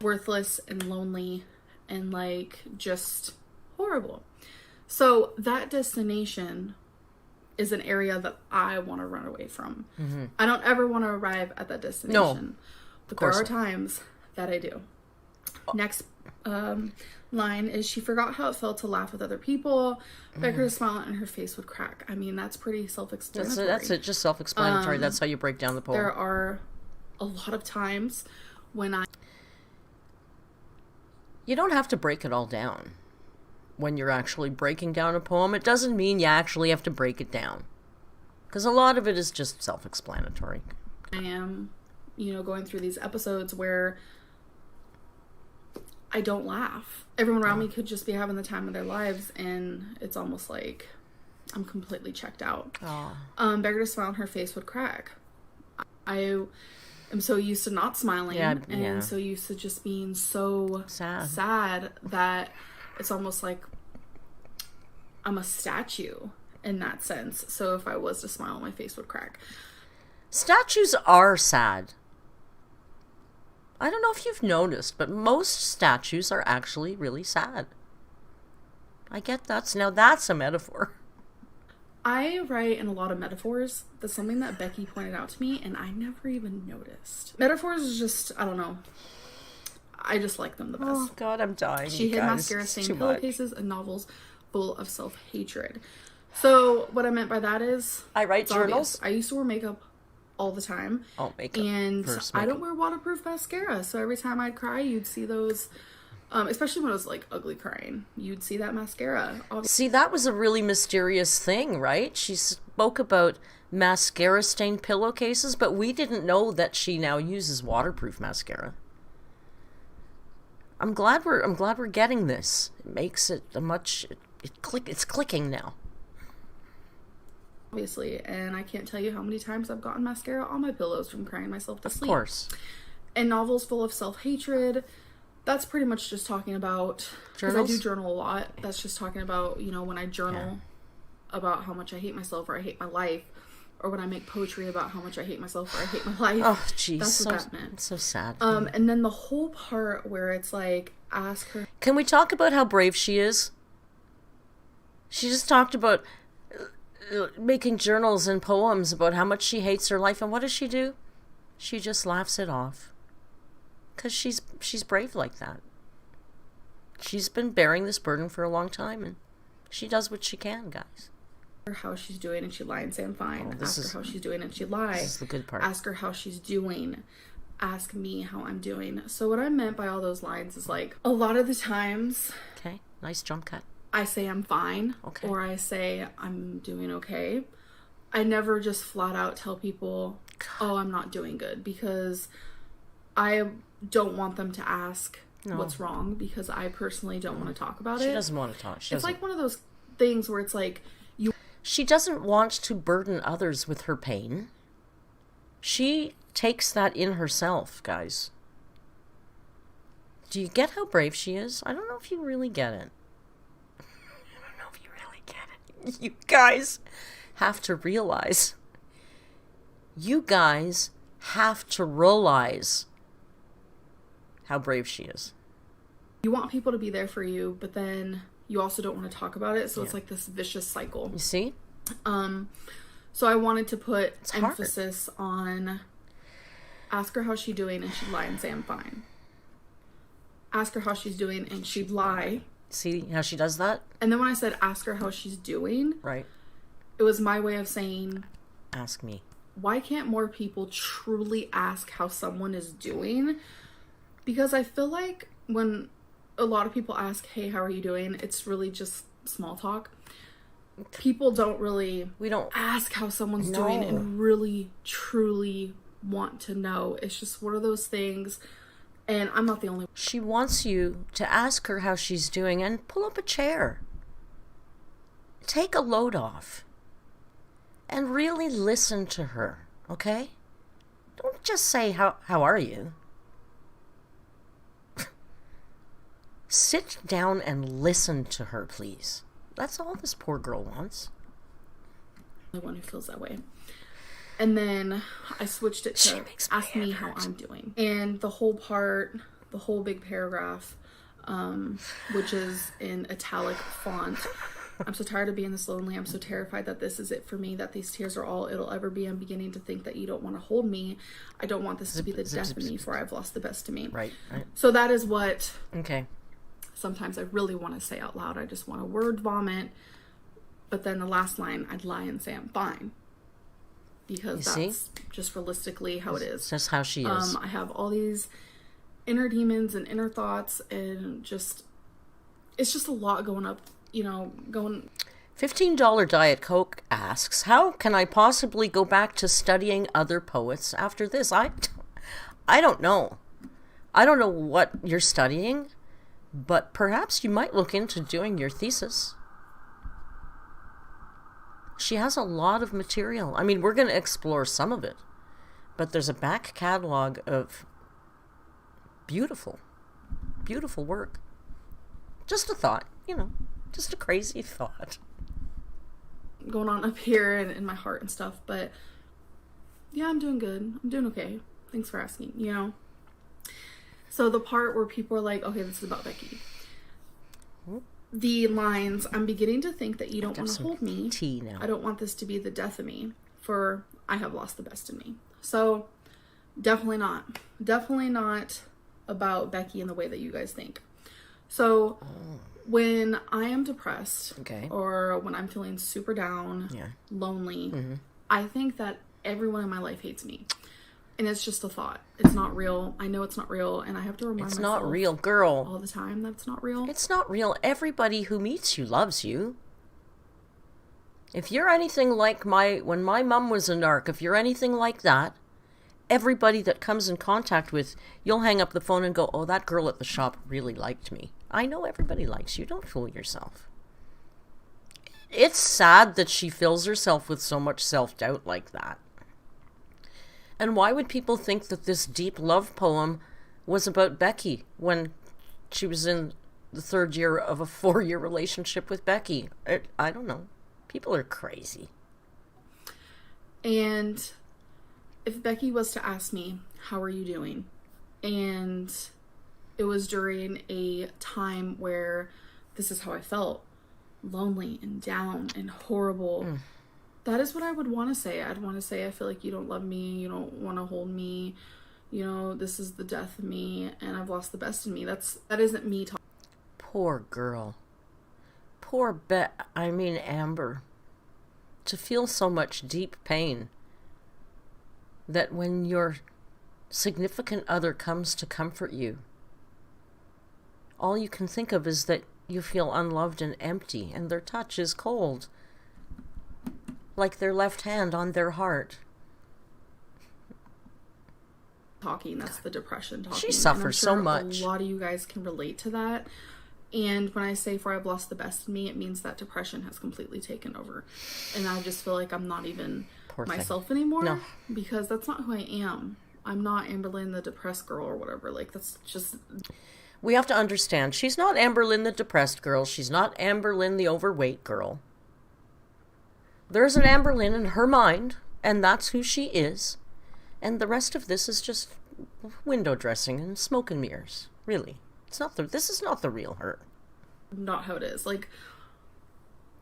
Worthless and lonely and like just horrible. So that destination is an area that I want to run away from. Mm-hmm. I don't ever want to arrive at that destination. No, but there are times that I do. Oh. Next line is, she forgot how it felt to laugh with other people. Beg her to smile and her face would crack. I mean, that's pretty self-explanatory. That's it, just self-explanatory. That's how you break down the poem. There are a lot of times when You don't have to break it all down. When you're actually breaking down a poem, it doesn't mean you actually have to break it down. Because a lot of it is just self-explanatory. I am, going through these episodes where I don't laugh. Everyone around me could just be having the time of their lives, and it's almost like I'm completely checked out. Beg her to smile and her face would crack. I am so used to not smiling, and so used to just being so sad that it's almost like I'm a statue in that sense. So if I was to smile, my face would crack. Statues are sad. I don't know if you've noticed, but most statues are actually really sad. I get that. Now that's a metaphor. I write in a lot of metaphors. That's something that Becky pointed out to me, and I never even noticed. Metaphors is just, I don't know. I just like them the best. Oh, God, I'm dying. She hid mascara-stained pillowcases and novels full of self-hatred. So what I meant by that is... I write journals. Obvious. I used to wear makeup all the time. Oh, makeup. And I don't wear waterproof mascara. So every time I'd cry, you'd see those... especially when I was like ugly crying, you'd see that mascara. See, that was a really mysterious thing, right? She spoke about mascara-stained pillowcases, but we didn't know that she now uses waterproof mascara. I'm glad we're getting this. It makes it it's clicking now. Obviously, and I can't tell you how many times I've gotten mascara on my pillows from crying myself to sleep. Of course. And novels full of self-hatred. That's pretty much just talking about... Because I do journal a lot. That's just talking about, when I journal about how much I hate myself or I hate my life. Or when I make poetry about how much I hate myself or I hate my life. Oh, jeez. That's what that meant. It's so sad. And then the whole part where it's like, ask her... Can we talk about how brave she is? She just talked about making journals and poems about how much she hates her life. And what does she do? She just laughs it off. Because she's brave like that. She's been bearing this burden for a long time, and she does what she can, guys. How she's doing, and she'd lie and say I'm fine. Ask her how she's doing, and she'd lie. This is the good part. Ask her how she's doing. Ask me how I'm doing. So what I meant by all those lines is like, a lot of the times... Okay, nice jump cut. I say I'm fine, okay, or I say I'm doing okay. I never just flat out tell people, oh, I'm not doing good, because I don't want them to ask what's wrong, because I personally don't want to talk about it. She doesn't want to talk. It's like one of those things where it's like, she doesn't want to burden others with her pain. She takes that in herself, guys. Do you get how brave she is? I don't know if you really get it. You guys have to realize. You guys have to realize how brave she is. You want people to be there for you, but then you also don't want to talk about it, so it's like this vicious cycle. You see? So I wanted to put emphasis on ask her how she's doing, and she'd lie and say I'm fine. Ask her how she's doing, and she'd lie. See how she does that? And then when I said ask her how she's doing, right, it was my way of saying, ask me. Why can't more people truly ask how someone is doing? Because I feel like when a lot of people ask, hey, how are you doing? It's really just small talk. People don't really ask how someone's doing and really, truly want to know. It's just one of those things. And I'm not the only one. She wants you to ask her how she's doing and pull up a chair. Take a load off. And really listen to her, okay? Don't just say, how are you? Sit down and listen to her, please. That's all this poor girl wants. The one who feels that way. And then I switched it She to makes my ask me head how hurt. I'm doing. And the whole part, the whole big paragraph, which is in italic font. I'm so tired of being this lonely. I'm so terrified that this is it for me, that these tears are all it'll ever be. I'm beginning to think that you don't want to hold me. I don't want this to be the death of me, for I've lost the best of me. Right. So that is what Okay. sometimes I really want to say out loud. I just want to word vomit. But then the last line, I'd lie and say I'm fine. Because that's just realistically how it is. That's how she is. I have all these inner demons and inner thoughts, and just, it's just a lot going up, going. $15 Diet Coke asks, how can I possibly go back to studying other poets after this? I don't know. I don't know what you're studying, but perhaps you might look into doing your thesis. She has a lot of material. I mean, we're going to explore some of it, but there's a back catalog of beautiful, beautiful work. Just a thought, just a crazy thought. Going on up here and in my heart and stuff, but yeah, I'm doing good. I'm doing okay. Thanks for asking, So the part where people are like, okay, this is about Becky. The lines, I'm beginning to think that you don't want to hold me. Tea now. I don't want this to be the death of me, for I have lost the best in me. So definitely not. Definitely not about Becky in the way that you guys think. So when I am depressed, or when I'm feeling super down, lonely, I think that everyone in my life hates me. And it's just a thought. It's not real. I know it's not real, and I have to remind myself. It's not real, girl. All the time that it's not real. It's not real. Everybody who meets you loves you. If you're anything like when my mom was a narc, if you're anything like that, everybody that comes in contact with, you'll hang up the phone and go, oh, that girl at the shop really liked me. I know everybody likes you. Don't fool yourself. It's sad that she fills herself with so much self-doubt like that. And why would people think that this deep love poem was about Becky when she was in the 3rd year of a 4-year relationship with Becky? I don't know. People are crazy. And if Becky was to ask me, how are you doing? And it was during a time where this is how I felt, lonely and down and horrible. That is what I would want to say. I'd want to say, I feel like you don't love me. You don't want to hold me. This is the death of me, and I've lost the best in me. That isn't me talking. Poor girl. Poor Amber. To feel so much deep pain that when your significant other comes to comfort you, all you can think of is that you feel unloved and empty, and their touch is cold. Like their left hand on their heart. Talking, that's the depression talking. She suffers so much. A lot of you guys can relate to that. And when I say, for I've lost the best in me, it means that depression has completely taken over. And I just feel like I'm not even myself anymore. No. Because that's not who I am. I'm not Amberlynn, the depressed girl or whatever. Like, that's just... We have to understand, she's not Amberlynn, the depressed girl. She's not Amberlynn, the overweight girl. There's an Amberlynn in her mind, and that's who she is. And the rest of this is just window dressing and smoke and mirrors. Really. This is not the real her. Not how it is. Like,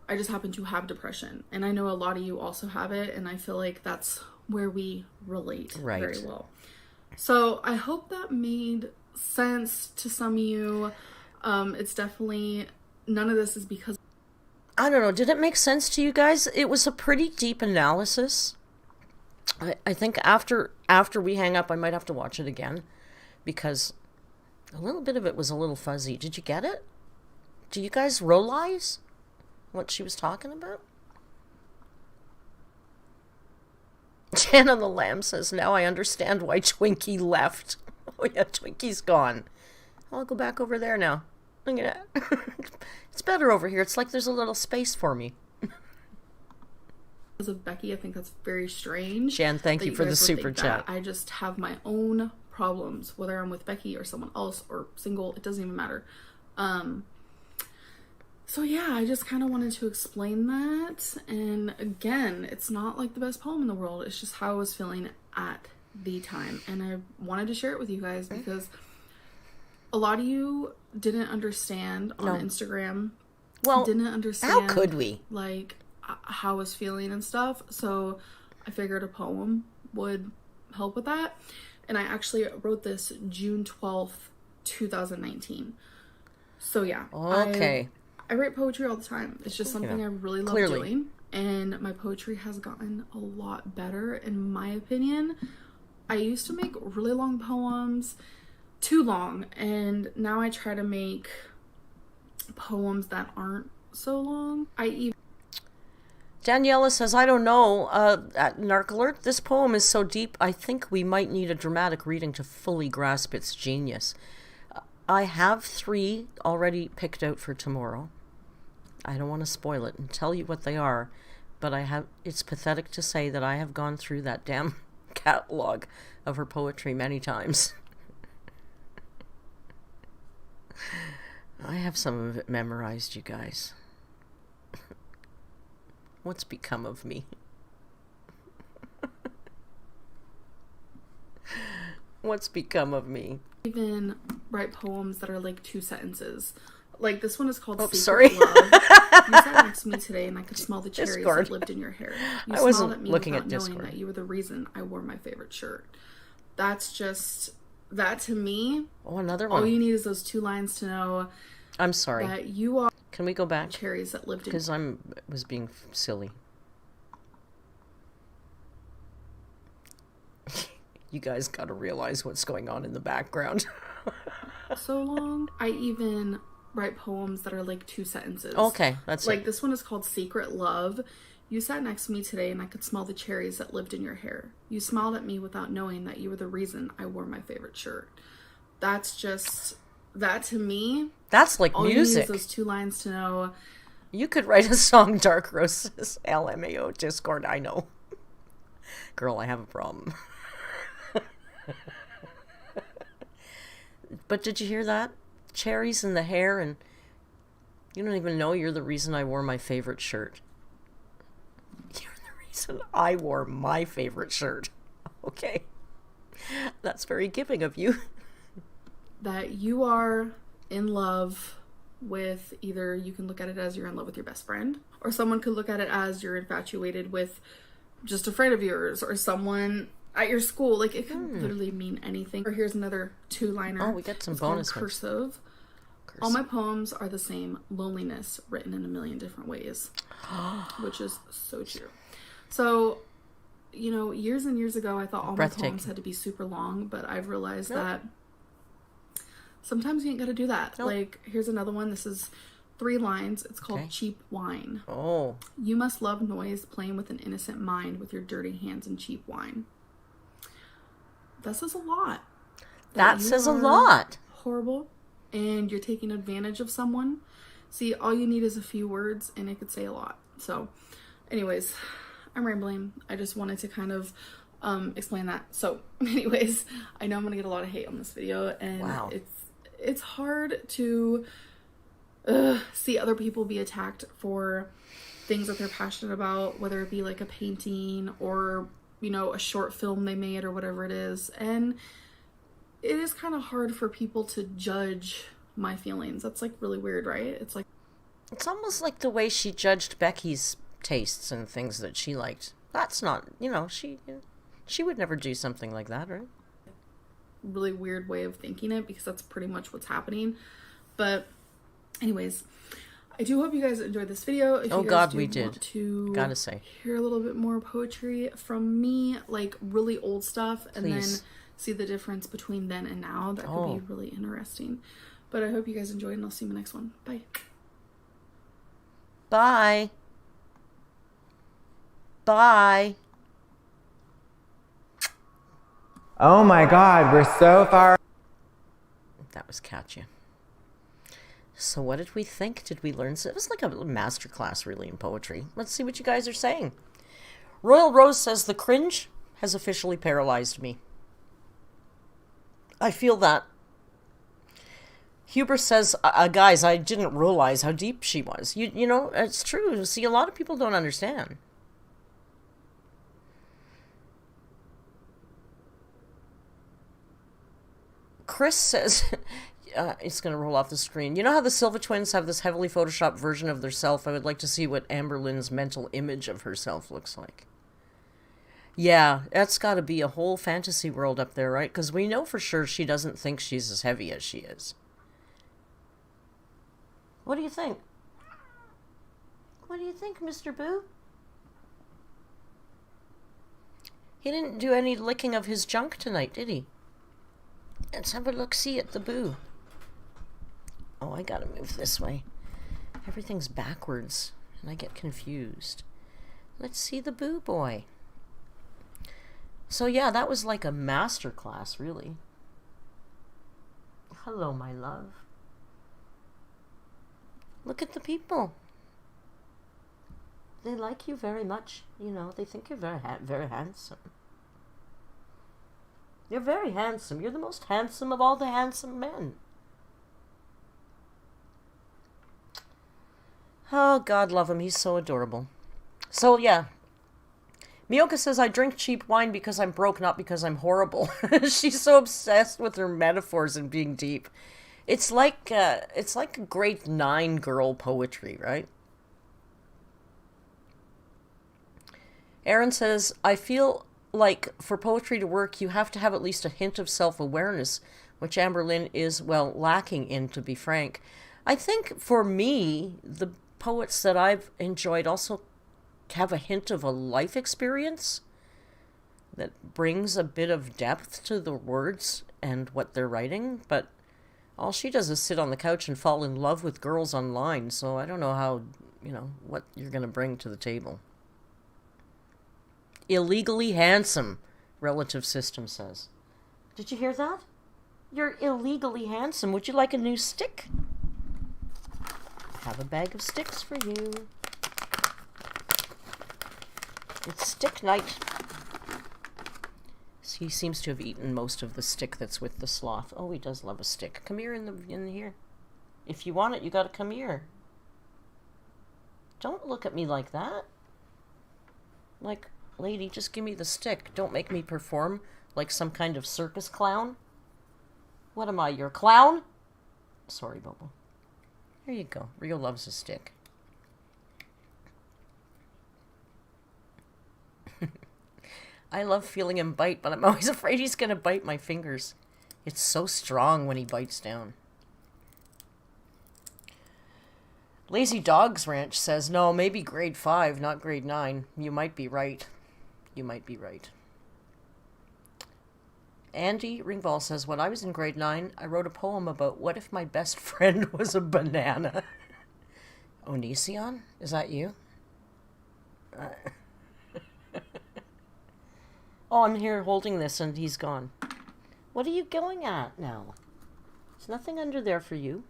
I just happen to have depression. And I know a lot of you also have it, and I feel like that's where we relate very well. So I hope that made sense to some of you. It's definitely, none of this is because... I don't know, did it make sense to you guys? It was a pretty deep analysis. I think after we hang up, I might have to watch it again, because a little bit of it was a little fuzzy. Did you get it? Do you guys realize what she was talking about? Jan on the Lamb says, now I understand why Twinkie left. Oh yeah, Twinkie's gone. I'll go back over there now. Look at that. It's better over here. It's like there's a little space for me. Because of Becky, I think that's very strange. Jan, thank you for the super chat. I just have my own problems, whether I'm with Becky or someone else or single, it doesn't even matter. So yeah, I just kind of wanted to explain that. And again, it's not like the best poem in the world. It's just how I was feeling at the time. And I wanted to share it with you guys because a lot of you didn't understand on Instagram. Well, didn't understand. how could we? Like how I was feeling and stuff. So I figured a poem would help with that. And I actually wrote this June 12th, 2019. So yeah. Okay. I write poetry all the time. It's just something I really love doing. And my poetry has gotten a lot better, in my opinion. I used to make really long poems, too long. And now I try to make poems that aren't so long. Daniela says, I don't know, at Narc Alert, this poem is so deep, I think we might need a dramatic reading to fully grasp its genius. I have 3 already picked out for tomorrow. I don't want to spoil it and tell you what they are, but it's pathetic to say that I have gone through that damn catalog of her poetry many times. I have some of it memorized, you guys. What's become of me? What's become of me? Even write poems that are like 2 sentences. Like this one is called Secret sorry. Love. You sat next to me today and I could smell the cherries Discord. that lived in your hair. You I wasn't smiled at me looking without at knowing Discord. that you were the reason I wore my favorite shirt. That's just, that to me, Oh, another one. all you need is those 2 lines to know I'm sorry. that you are Can we go back? cherries that lived in Because I was being silly. You guys gotta realize what's going on in the background. so long. I even write poems that are like 2 sentences. Okay, that's like it. this one is called Secret Love. You sat next to me today and I could smell the cherries that lived in your hair. You smiled at me without knowing that you were the reason I wore my favorite shirt. That's just, that to me, That's like all music. you need is those 2 lines to know. You could write a song, Dark Roses, LMAO, Discord, I know. Girl, I have a problem. But did you hear that? Cherries in the hair, and you don't even know you're the reason I wore my favorite shirt. You're the reason I wore my favorite shirt. Okay. That's very giving of you. That you are in love with, either you can look at it as you're in love with your best friend, or someone could look at it as you're infatuated with just a friend of yours, or someone at your school. Like it could literally mean anything. Or here's another 2-liner. Oh, we got some It's called bonus ones. Cursive. All my poems are the same loneliness written in a million different ways, which is so true. So, you know, years and years ago, I thought all my poems had to be super long, but I've realized that sometimes you ain't got to do that. Like, here's another one. This is 3 lines. It's called Cheap Wine. Oh. You must love noise, playing with an innocent mind with your dirty hands and cheap wine. That says a lot. That says a lot. Horrible. And you're taking advantage of someone. See, all you need is a few words and it could say a lot. So, anyways, I'm rambling. I just wanted to kind of explain that. So, anyways, I know I'm going to get a lot of hate on this video, and it's hard to see other people be attacked for things that they're passionate about, whether it be like a painting or, you know, a short film they made or whatever it is. And it is kind of hard for people to judge my feelings. That's like really weird, right? It's like, it's almost like the way she judged Becky's tastes and things that she liked. That's not, you know, she would never do something like that, right? Really weird way of thinking it, because that's pretty much what's happening. But anyways, I do hope you guys enjoyed this video. If you guys want to gotta say, hear a little bit more poetry from me, like really old stuff, and then see the difference between then and now, that could be really interesting. But I hope you guys enjoyed, and I'll see you in the next one. Bye. Bye. Bye. Oh my God, we're so far. That was catchy. So what did we think? Did we learn? It was like a masterclass, really, in poetry. Let's see what you guys are saying. Royal Rose says, the cringe has officially paralyzed me. I feel that. Huber says, guys, I didn't realize how deep she was. You know, it's true. See, a lot of people don't understand. Chris says, it's going to roll off the screen. You know how the Silva twins have this heavily photoshopped version of their self? I would like to see what AMBERLYNNS' mental image of herself looks like. Yeah, that's got to be a whole fantasy world up there, right? Because we know for sure she doesn't think she's as heavy as she is. What do you think? What do you think, Mr. Boo? He didn't do any licking of his junk tonight, did he? Let's have a look-see at the Boo. Oh, I gotta move this way. Everything's backwards, and I get confused. Let's see the Boo boy. So yeah, that was like a master class, really. Hello, my love. Look at the people. They like you very much. You know, they think you're very handsome. You're very handsome. You're the most handsome of all the handsome men. Oh, God love him. He's so adorable. So, yeah. Miyoka says, I drink cheap wine because I'm broke, not because I'm horrible. She's so obsessed with her metaphors and being deep. It's like a grade 9 girl poetry, right? Aaron says, I feel like for poetry to work, you have to have at least a hint of self-awareness, which AMBERLYNN is, well, lacking in, to be frank. I think for me, the poets that I've enjoyed also have a hint of a life experience that brings a bit of depth to the words and what they're writing, but all she does is sit on the couch and fall in love with girls online, so I don't know how, you know, what you're going to bring to the table. Illegally handsome, relative system says. Did you hear that? You're illegally handsome. Would you like a new stick? Have a bag of sticks for you. It's stick night. He seems to have eaten most of the stick that's with the sloth. Oh, he does love a stick. Come here in here. If you want it, you gotta come here. Don't look at me like that. Like, lady, just give me the stick. Don't make me perform like some kind of circus clown. What am I, your clown? Sorry, Bobo. There you go. Rio loves a stick. I love feeling him bite, but I'm always afraid he's going to bite my fingers. It's so strong when he bites down. Lazy Dogs Ranch says, no, maybe grade 5, not grade 9. You might be right. You might be right. Andy Ringvall says, when I was in grade 9, I wrote a poem about what if my best friend was a banana. Onision? Is that you? Oh, I'm here holding this and he's gone. What are you going at now? There's nothing under there for you.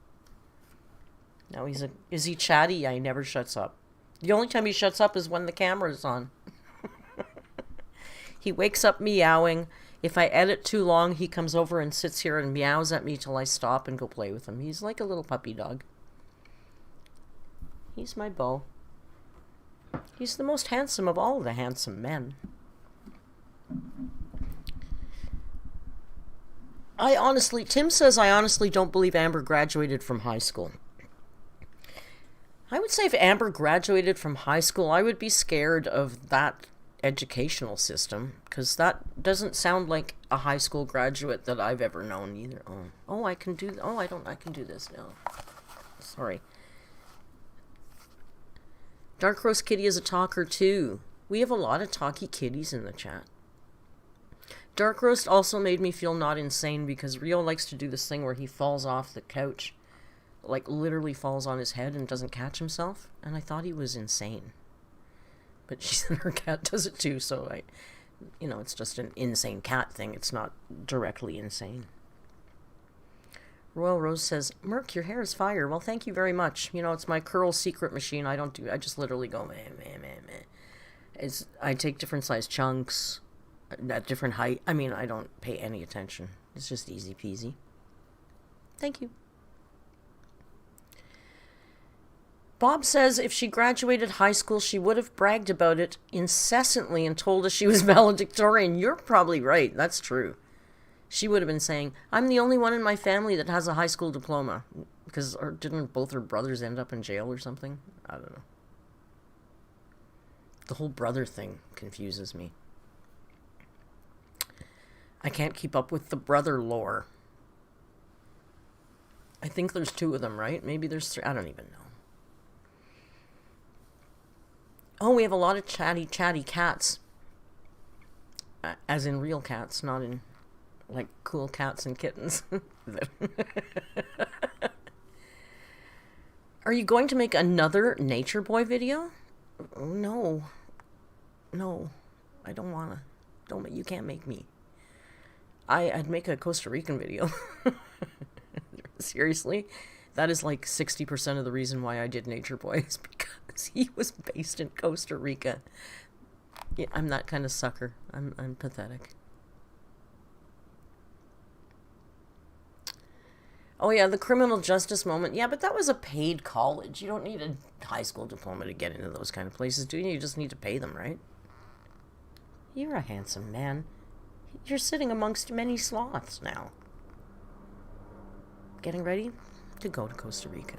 No, is he chatty? Yeah, he never shuts up. The only time he shuts up is when the camera's on. He wakes up meowing. If I edit too long, he comes over and sits here and meows at me till I stop and go play with him. He's like a little puppy dog. He's my beau. He's the most handsome of all the handsome men. Tim says, I honestly don't believe Amber graduated from high school. I would say if Amber graduated from high school, I would be scared of that educational system, because that doesn't sound like a high school graduate that I've ever known either. I can do this now. Sorry. Dark Rose Kitty is a talker too. We have a lot of talky kitties in the chat. Dark Roast also made me feel not insane because Rio likes to do this thing where he falls off the couch, like literally falls on his head and doesn't catch himself, and I thought he was insane. But she said her cat does it too, so it's just an insane cat thing. It's not directly insane. Royal Rose says, Merc, your hair is fire. Well, thank you very much. It's my curl secret machine. I just literally go, meh, meh, meh. I take different size chunks at different height. I don't pay any attention. It's just easy peasy. Thank you. Bob says if she graduated high school, she would have bragged about it incessantly and told us she was valedictorian. You're probably right. That's true. She would have been saying, I'm the only one in my family that has a high school diploma. Because, or didn't both her brothers end up in jail or something? I don't know. The whole brother thing confuses me. I can't keep up with the brother lore. I think there's 2 of them, right? Maybe there's 3. I don't even know. Oh, we have a lot of chatty cats. As in real cats, not in, like, cool cats and kittens. Are you going to make another Nature Boy video? No. No. I don't wanna. You can't make me. I'd make a Costa Rican video. Seriously? That is like 60% of the reason why I did Nature Boy is because he was based in Costa Rica. Yeah, I'm that kind of sucker. I'm pathetic. Oh yeah, the criminal justice moment. Yeah, but that was a paid college. You don't need a high school diploma to get into those kind of places, do you? You just need to pay them, right? You're a handsome man. You're sitting amongst many sloths now. Getting ready to go to Costa Rica.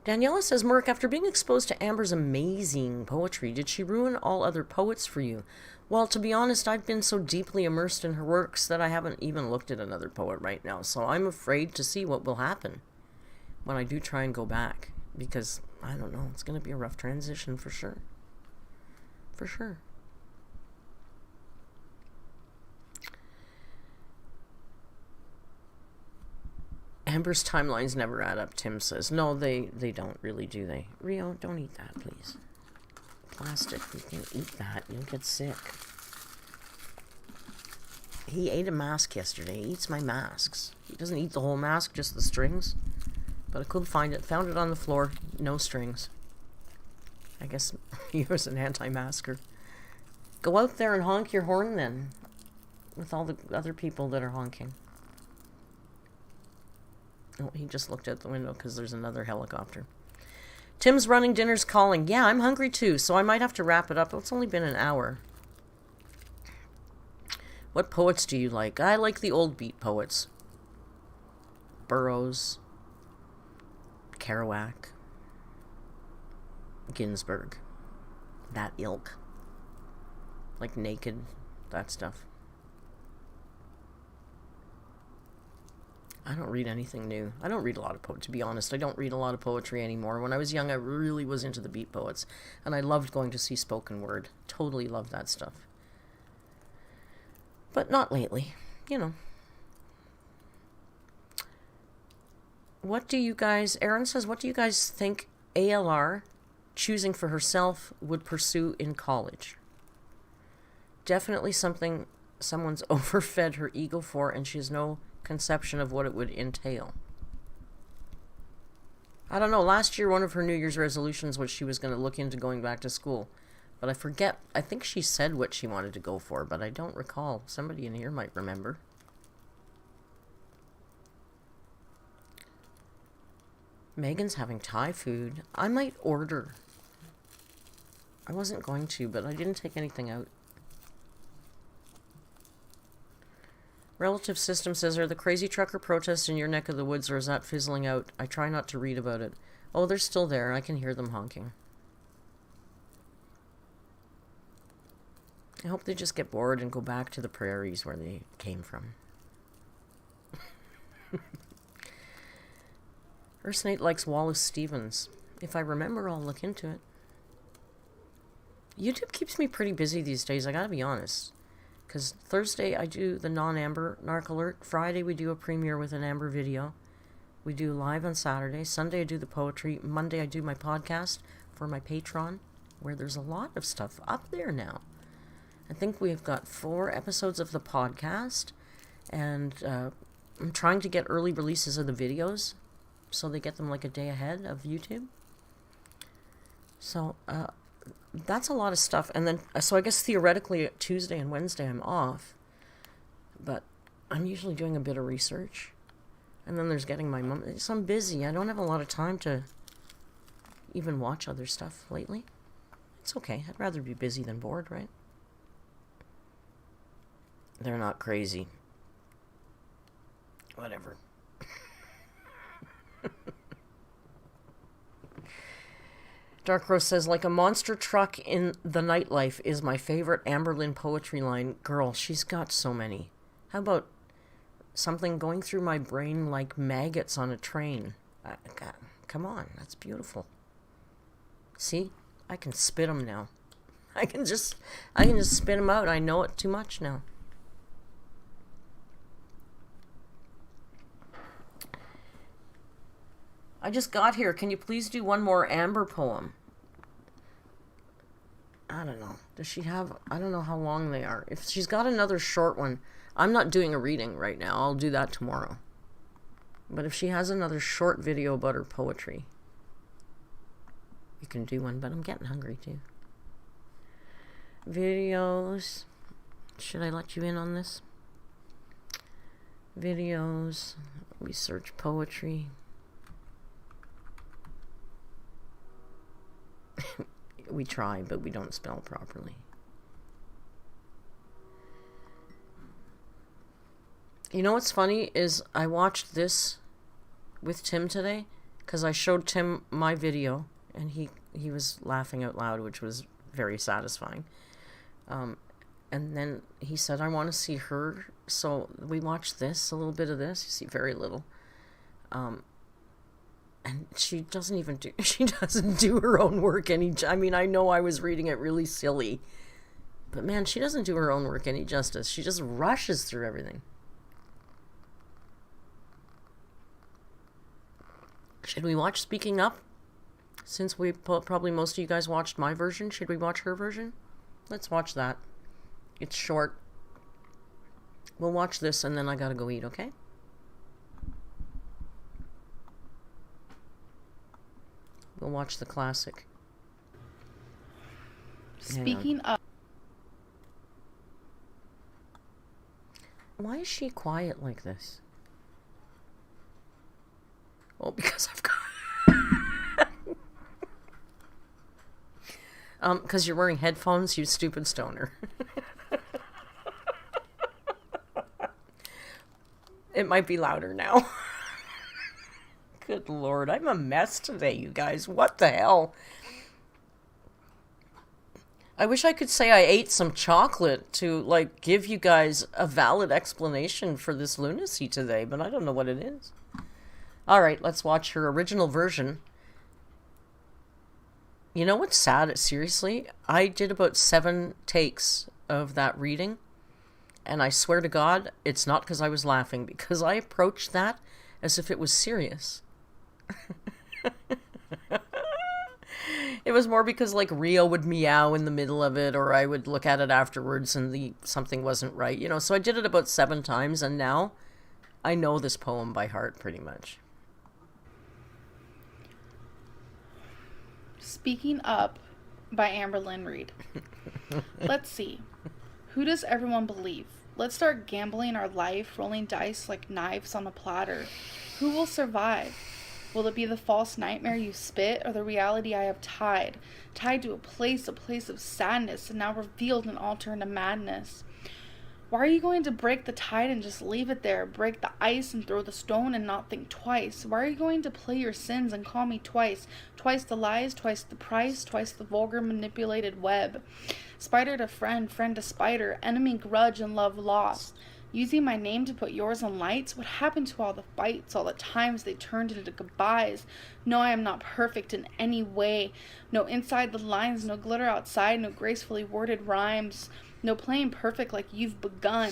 Daniela says, Merc, after being exposed to Amber's amazing poetry, did she ruin all other poets for you? Well, to be honest, I've been so deeply immersed in her works that I haven't even looked at another poet right now, so I'm afraid to see what will happen when I do try and go back, because, I don't know, it's going to be a rough transition for sure. For sure. Amber's timelines never add up, Tim says. No, they don't really, do they? Rio, don't eat that, please. Plastic, you can eat that. You'll get sick. He ate a mask yesterday. He eats my masks. He doesn't eat the whole mask, just the strings. But I couldn't find it. Found it on the floor. No strings. I guess he was an anti-masker. Go out there and honk your horn then. With all the other people that are honking. Oh, he just looked out the window because there's another helicopter. Tim's running, dinner's calling. Yeah, I'm hungry too, so I might have to wrap it up. It's only been an hour. What poets do you like? I like the old beat poets. Burroughs. Kerouac. Ginsberg. That ilk. Like Naked. That stuff. I don't read anything new. I don't read a lot of poetry, to be honest. I don't read a lot of poetry anymore. When I was young, I really was into the beat poets. And I loved going to see spoken word. Totally loved that stuff. But not lately. You know. What do you guys... Aaron says, what do you guys think ALR, choosing for herself, would pursue in college? Definitely something someone's overfed her ego for, and she has no conception of what it would entail. I don't know, last year one of her New Year's resolutions was she was going to look into going back to school. But I forget, I think she said what she wanted to go for, but I don't recall. Somebody in here might remember. Megan's having Thai food. I might order. I wasn't going to, but I didn't take anything out. Relative System says, are the crazy trucker protests in your neck of the woods, or is that fizzling out? I try not to read about it. Oh, they're still there. I can hear them honking. I hope they just get bored and go back to the prairies where they came from. Ursnate likes Wallace Stevens. If I remember, I'll look into it. YouTube keeps me pretty busy these days, I gotta be honest. Because Thursday I do the non-Amber Narc Alert. Friday we do a premiere with an Amber video. We do live on Saturday. Sunday I do the poetry. Monday I do my podcast for my Patreon, where there's a lot of stuff up there now. I think we've got 4 episodes of the podcast, and I'm trying to get early releases of the videos, so they get them like a day ahead of YouTube. So, that's a lot of stuff. And then, so I guess theoretically Tuesday and Wednesday I'm off, but I'm usually doing a bit of research. And then there's getting my mom. So I'm busy. I don't have a lot of time to even watch other stuff lately. It's okay. I'd rather be busy than bored, right? They're not crazy. Whatever. Dark Rose says, like a monster truck in the nightlife is my favorite Amberlynn poetry line. Girl, she's got so many. How about something going through my brain like maggots on a train? God, come on, that's beautiful. See? I can spit them now. I can just spit them out. I know it too much now. I just got here. Can you please do one more Amber poem? I don't know. Does she have... I don't know how long they are. If she's got another short one... I'm not doing a reading right now. I'll do that tomorrow. But if she has another short video about her poetry... you can do one, but I'm getting hungry too. Videos. Should I let you in on this? Videos. We search poetry. We try, but we don't spell properly. You know what's funny is I watched this with Tim today because I showed Tim my video and he was laughing out loud, which was very satisfying. And then he said, I want to see her. So we watched this, a little bit of this. You see very little. And she doesn't do her own work I mean, I know I was reading it really silly. But man, she doesn't do her own work any justice. She just rushes through everything. Should we watch Speaking Up? Since probably most of you guys watched my version, should we watch her version? Let's watch that. It's short. We'll watch this and then I gotta go eat, okay? We'll watch the classic. Speaking up. Why is she quiet like this? Oh, because I've got... because you're wearing headphones, you stupid stoner. It might be louder now. Good Lord, I'm a mess today, you guys. What the hell? I wish I could say I ate some chocolate to, like, give you guys a valid explanation for this lunacy today, but I don't know what it is. Alright, let's watch her original version. You know what's sad? Seriously, I did about 7 takes of that reading, and I swear to God, it's not because I was laughing, because I approached that as if it was serious. It was more because, like, Rio would meow in the middle of it, or I would look at it afterwards and something wasn't right, you know, so I did it about 7 times, and now I know this poem by heart, pretty much. Speaking Up by Amberlynn Reed. Let's see. Who does everyone believe? Let's start gambling our life, rolling dice like knives on a platter. Who will survive? Will it be the false nightmare you spit, or the reality I have tied to a place of sadness, and now revealed and altered into madness? Why are you going to break the tide and just leave it there? Break the ice and throw the stone and not think twice? Why are you going to play your sins and call me twice? Twice the lies, twice the price, twice the vulgar manipulated web. Spider to friend, friend to spider, enemy grudge and love lost. Using my name to put yours on lights? What happened to all the fights, all the times they turned into goodbyes? No, I am not perfect in any way. No inside the lines, no glitter outside, no gracefully worded rhymes. No playing perfect like you've begun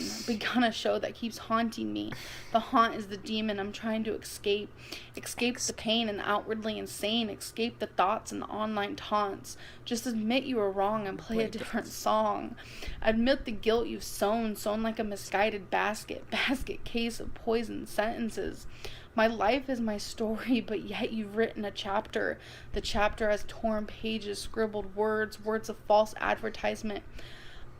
a show that keeps haunting me. The haunt is the demon I'm trying to escape. Escape the pain and the outwardly insane. Escape the thoughts and the online taunts. Just admit you were wrong and play a different song. Admit the guilt you've sown like a misguided basket case of poisoned sentences. My life is my story, but yet you've written a chapter. The chapter has torn pages, scribbled words of false advertisement.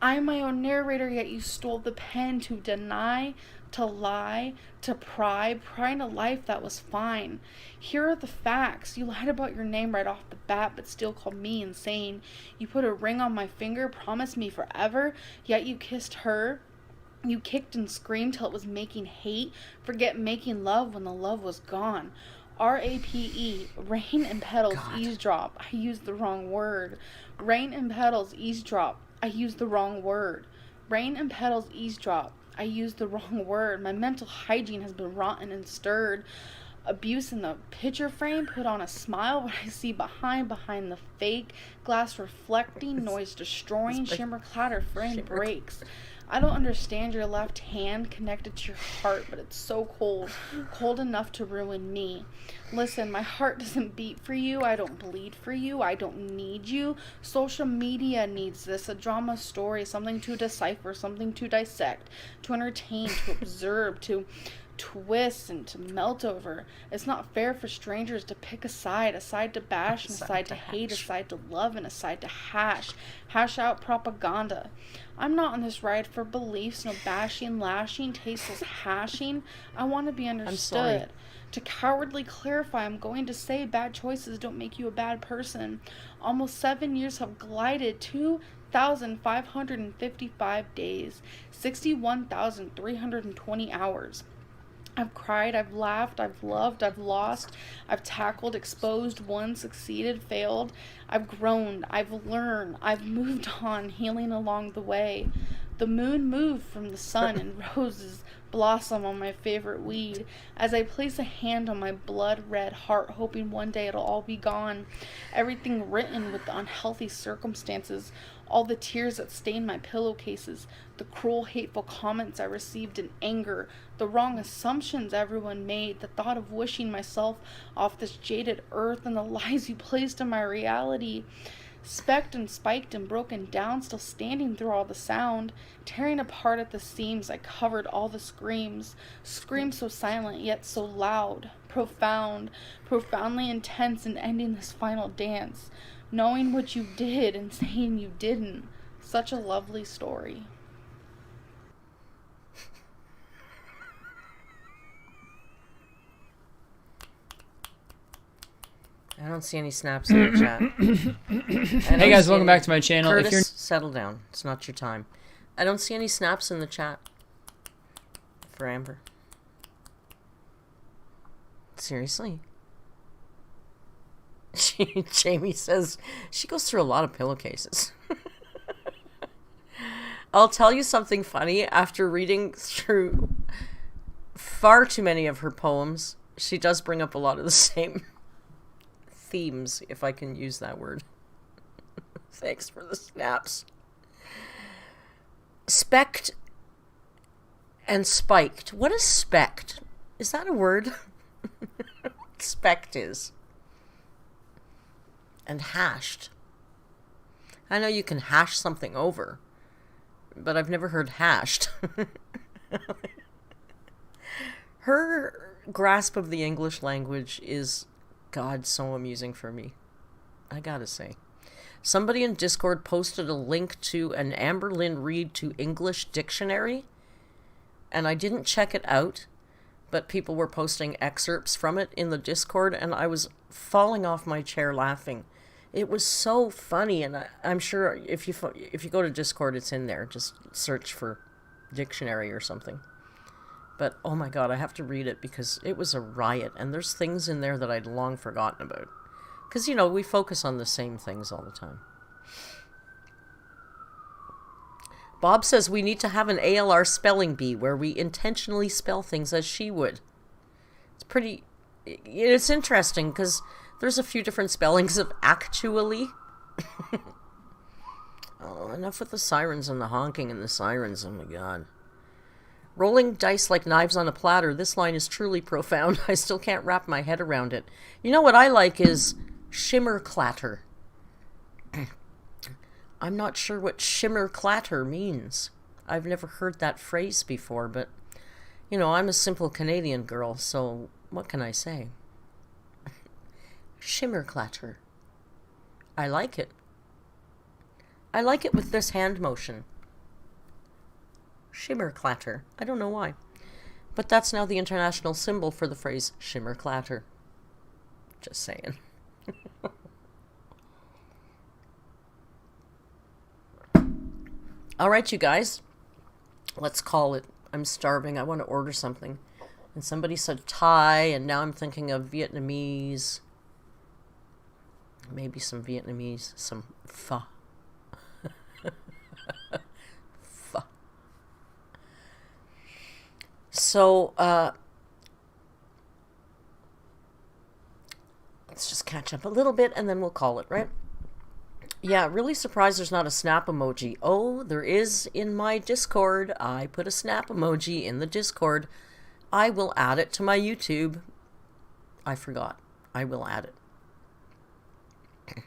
I'm my own narrator, yet you stole the pen to deny to lie, to prying a life that was fine. Here are the facts. You lied about your name right off the bat, but still called me insane. You put a ring on my finger, promised me forever, yet you kissed her. You kicked and screamed till it was making hate. Forget making love when the love was gone. RAPE, rain and petals, God. eavesdrop. I used the wrong word. Rain and petals, eavesdrop. I used the wrong word. Rain and petals, eavesdrop. I used the wrong word. My mental hygiene has been rotten and stirred. Abuse in the picture frame, put on a smile. What I see behind the fake. Glass reflecting, noise destroying, shimmer clatter, frame breaks. I don't understand your left hand connected to your heart, but it's so cold. Cold enough to ruin me. Listen, my heart doesn't beat for you. I don't bleed for you. I don't need you. Social media needs this. A drama story, something to decipher, something to dissect, to entertain, to observe, to twist and to melt over. It's not fair for strangers to pick a side to bash, and a side to hate, a side to love, and a side to hash out propaganda. I'm not on this ride for beliefs, no bashing, lashing, tasteless hashing. I want to be understood. To cowardly clarify, I'm going to say bad choices don't make you a bad person. Almost 7 years have glided, 2,555 days, 61,320 hours. I've cried, I've laughed, I've loved, I've lost, I've tackled, exposed, won, succeeded, failed. I've grown, I've learned, I've moved on, healing along the way. The moon moved from the sun and roses blossom on my favorite weed as I place a hand on my blood-red heart, hoping one day it'll all be gone. Everything written with the unhealthy circumstances, all the tears that stained my pillowcases, the cruel, hateful comments I received in anger, the wrong assumptions everyone made, the thought of wishing myself off this jaded earth, and the lies you placed in my reality. Specked and spiked and broken down, still standing through all the sound, tearing apart at the seams, I covered all the screams. Screams so silent, yet so loud, profound, profoundly intense, and ending this final dance. Knowing what you did and saying you didn't. Such a lovely story. I don't see any snaps in the chat. Hey guys, welcome back to my channel. Curtis, If you're settle down. It's not your time. I don't see any snaps in the chat for Amber. Seriously? Jamie says she goes through a lot of pillowcases. I'll tell you something funny. After reading through far too many of her poems, she does bring up a lot of the same themes, if I can use that word. Thanks for the snaps. Specked and spiked. What is specked? Is that a word? Specked is. And hashed. I know you can hash something over, but I've never heard hashed. Her grasp of the English language is, God, so amusing for me. I gotta say. Somebody in Discord posted a link to an AMBERLYNN Read to English dictionary, and I didn't check it out, but people were posting excerpts from it in the Discord, and I was falling off my chair laughing. It was so funny, and I'm sure if you go to Discord, it's in there. Just search for dictionary or something. But, oh my God, I have to read it because it was a riot, and there's things in there that I'd long forgotten about. Because, you know, we focus on the same things all the time. Bob says we need to have an ALR spelling bee where we intentionally spell things as she would. It's interesting because there's a few different spellings of actually. Oh, enough with the sirens and the honking and the sirens. Oh my God. Rolling dice like knives on a platter. This line is truly profound. I still can't wrap my head around it. You know what I like is shimmer clatter. I'm not sure what shimmer clatter means. I've never heard that phrase before, but, you know, I'm a simple Canadian girl, so what can I say? Shimmer clatter. I like it. I like it with this hand motion. Shimmer clatter. I don't know why. But that's now the international symbol for the phrase shimmer clatter. Just saying. All right, you guys. Let's call it. I'm starving. I want to order something. And somebody said Thai, and now I'm thinking of Vietnamese. Maybe some Vietnamese. Some pho. Pho. So, let's just catch up a little bit, and then we'll call it, right? Yeah, really surprised there's not a snap emoji. Oh, there is in my Discord. I put a snap emoji in the Discord. I will add it to my YouTube. I forgot. I will add it.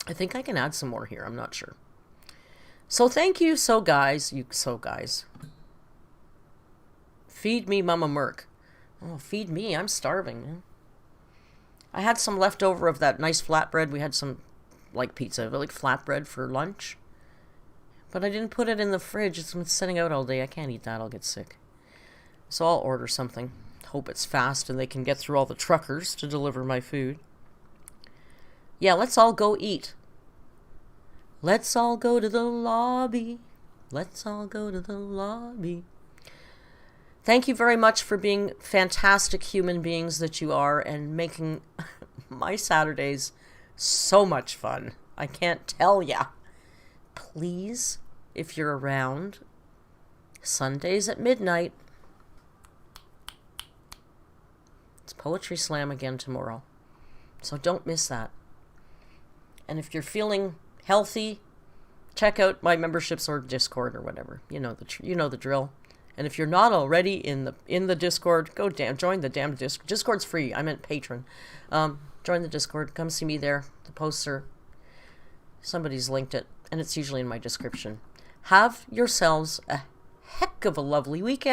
I think I can add some more here. I'm not sure. So thank you, guys. Feed me, Mama Merc. Oh, feed me. I'm starving, man. I had some leftover of that nice flatbread. We had some, like pizza, but like flatbread for lunch. But I didn't put it in the fridge. It's been sitting out all day. I can't eat that. I'll get sick. So I'll order something. Hope it's fast and they can get through all the truckers to deliver my food. Yeah, let's all go eat. Let's all go to the lobby. Let's all go to the lobby. Thank you very much for being fantastic human beings that you are and making my Saturdays so much fun. I can't tell ya. Please, if you're around, Sundays at midnight. It's Poetry Slam again tomorrow. So don't miss that. And if you're feeling healthy, check out my memberships or Discord or whatever. You know the drill. And if you're not already in the Discord, join the damn Discord. Discord's free. I meant patron. Join the Discord. Come see me there. The posts are... Somebody's linked it. And it's usually in my description. Have yourselves a heck of a lovely weekend.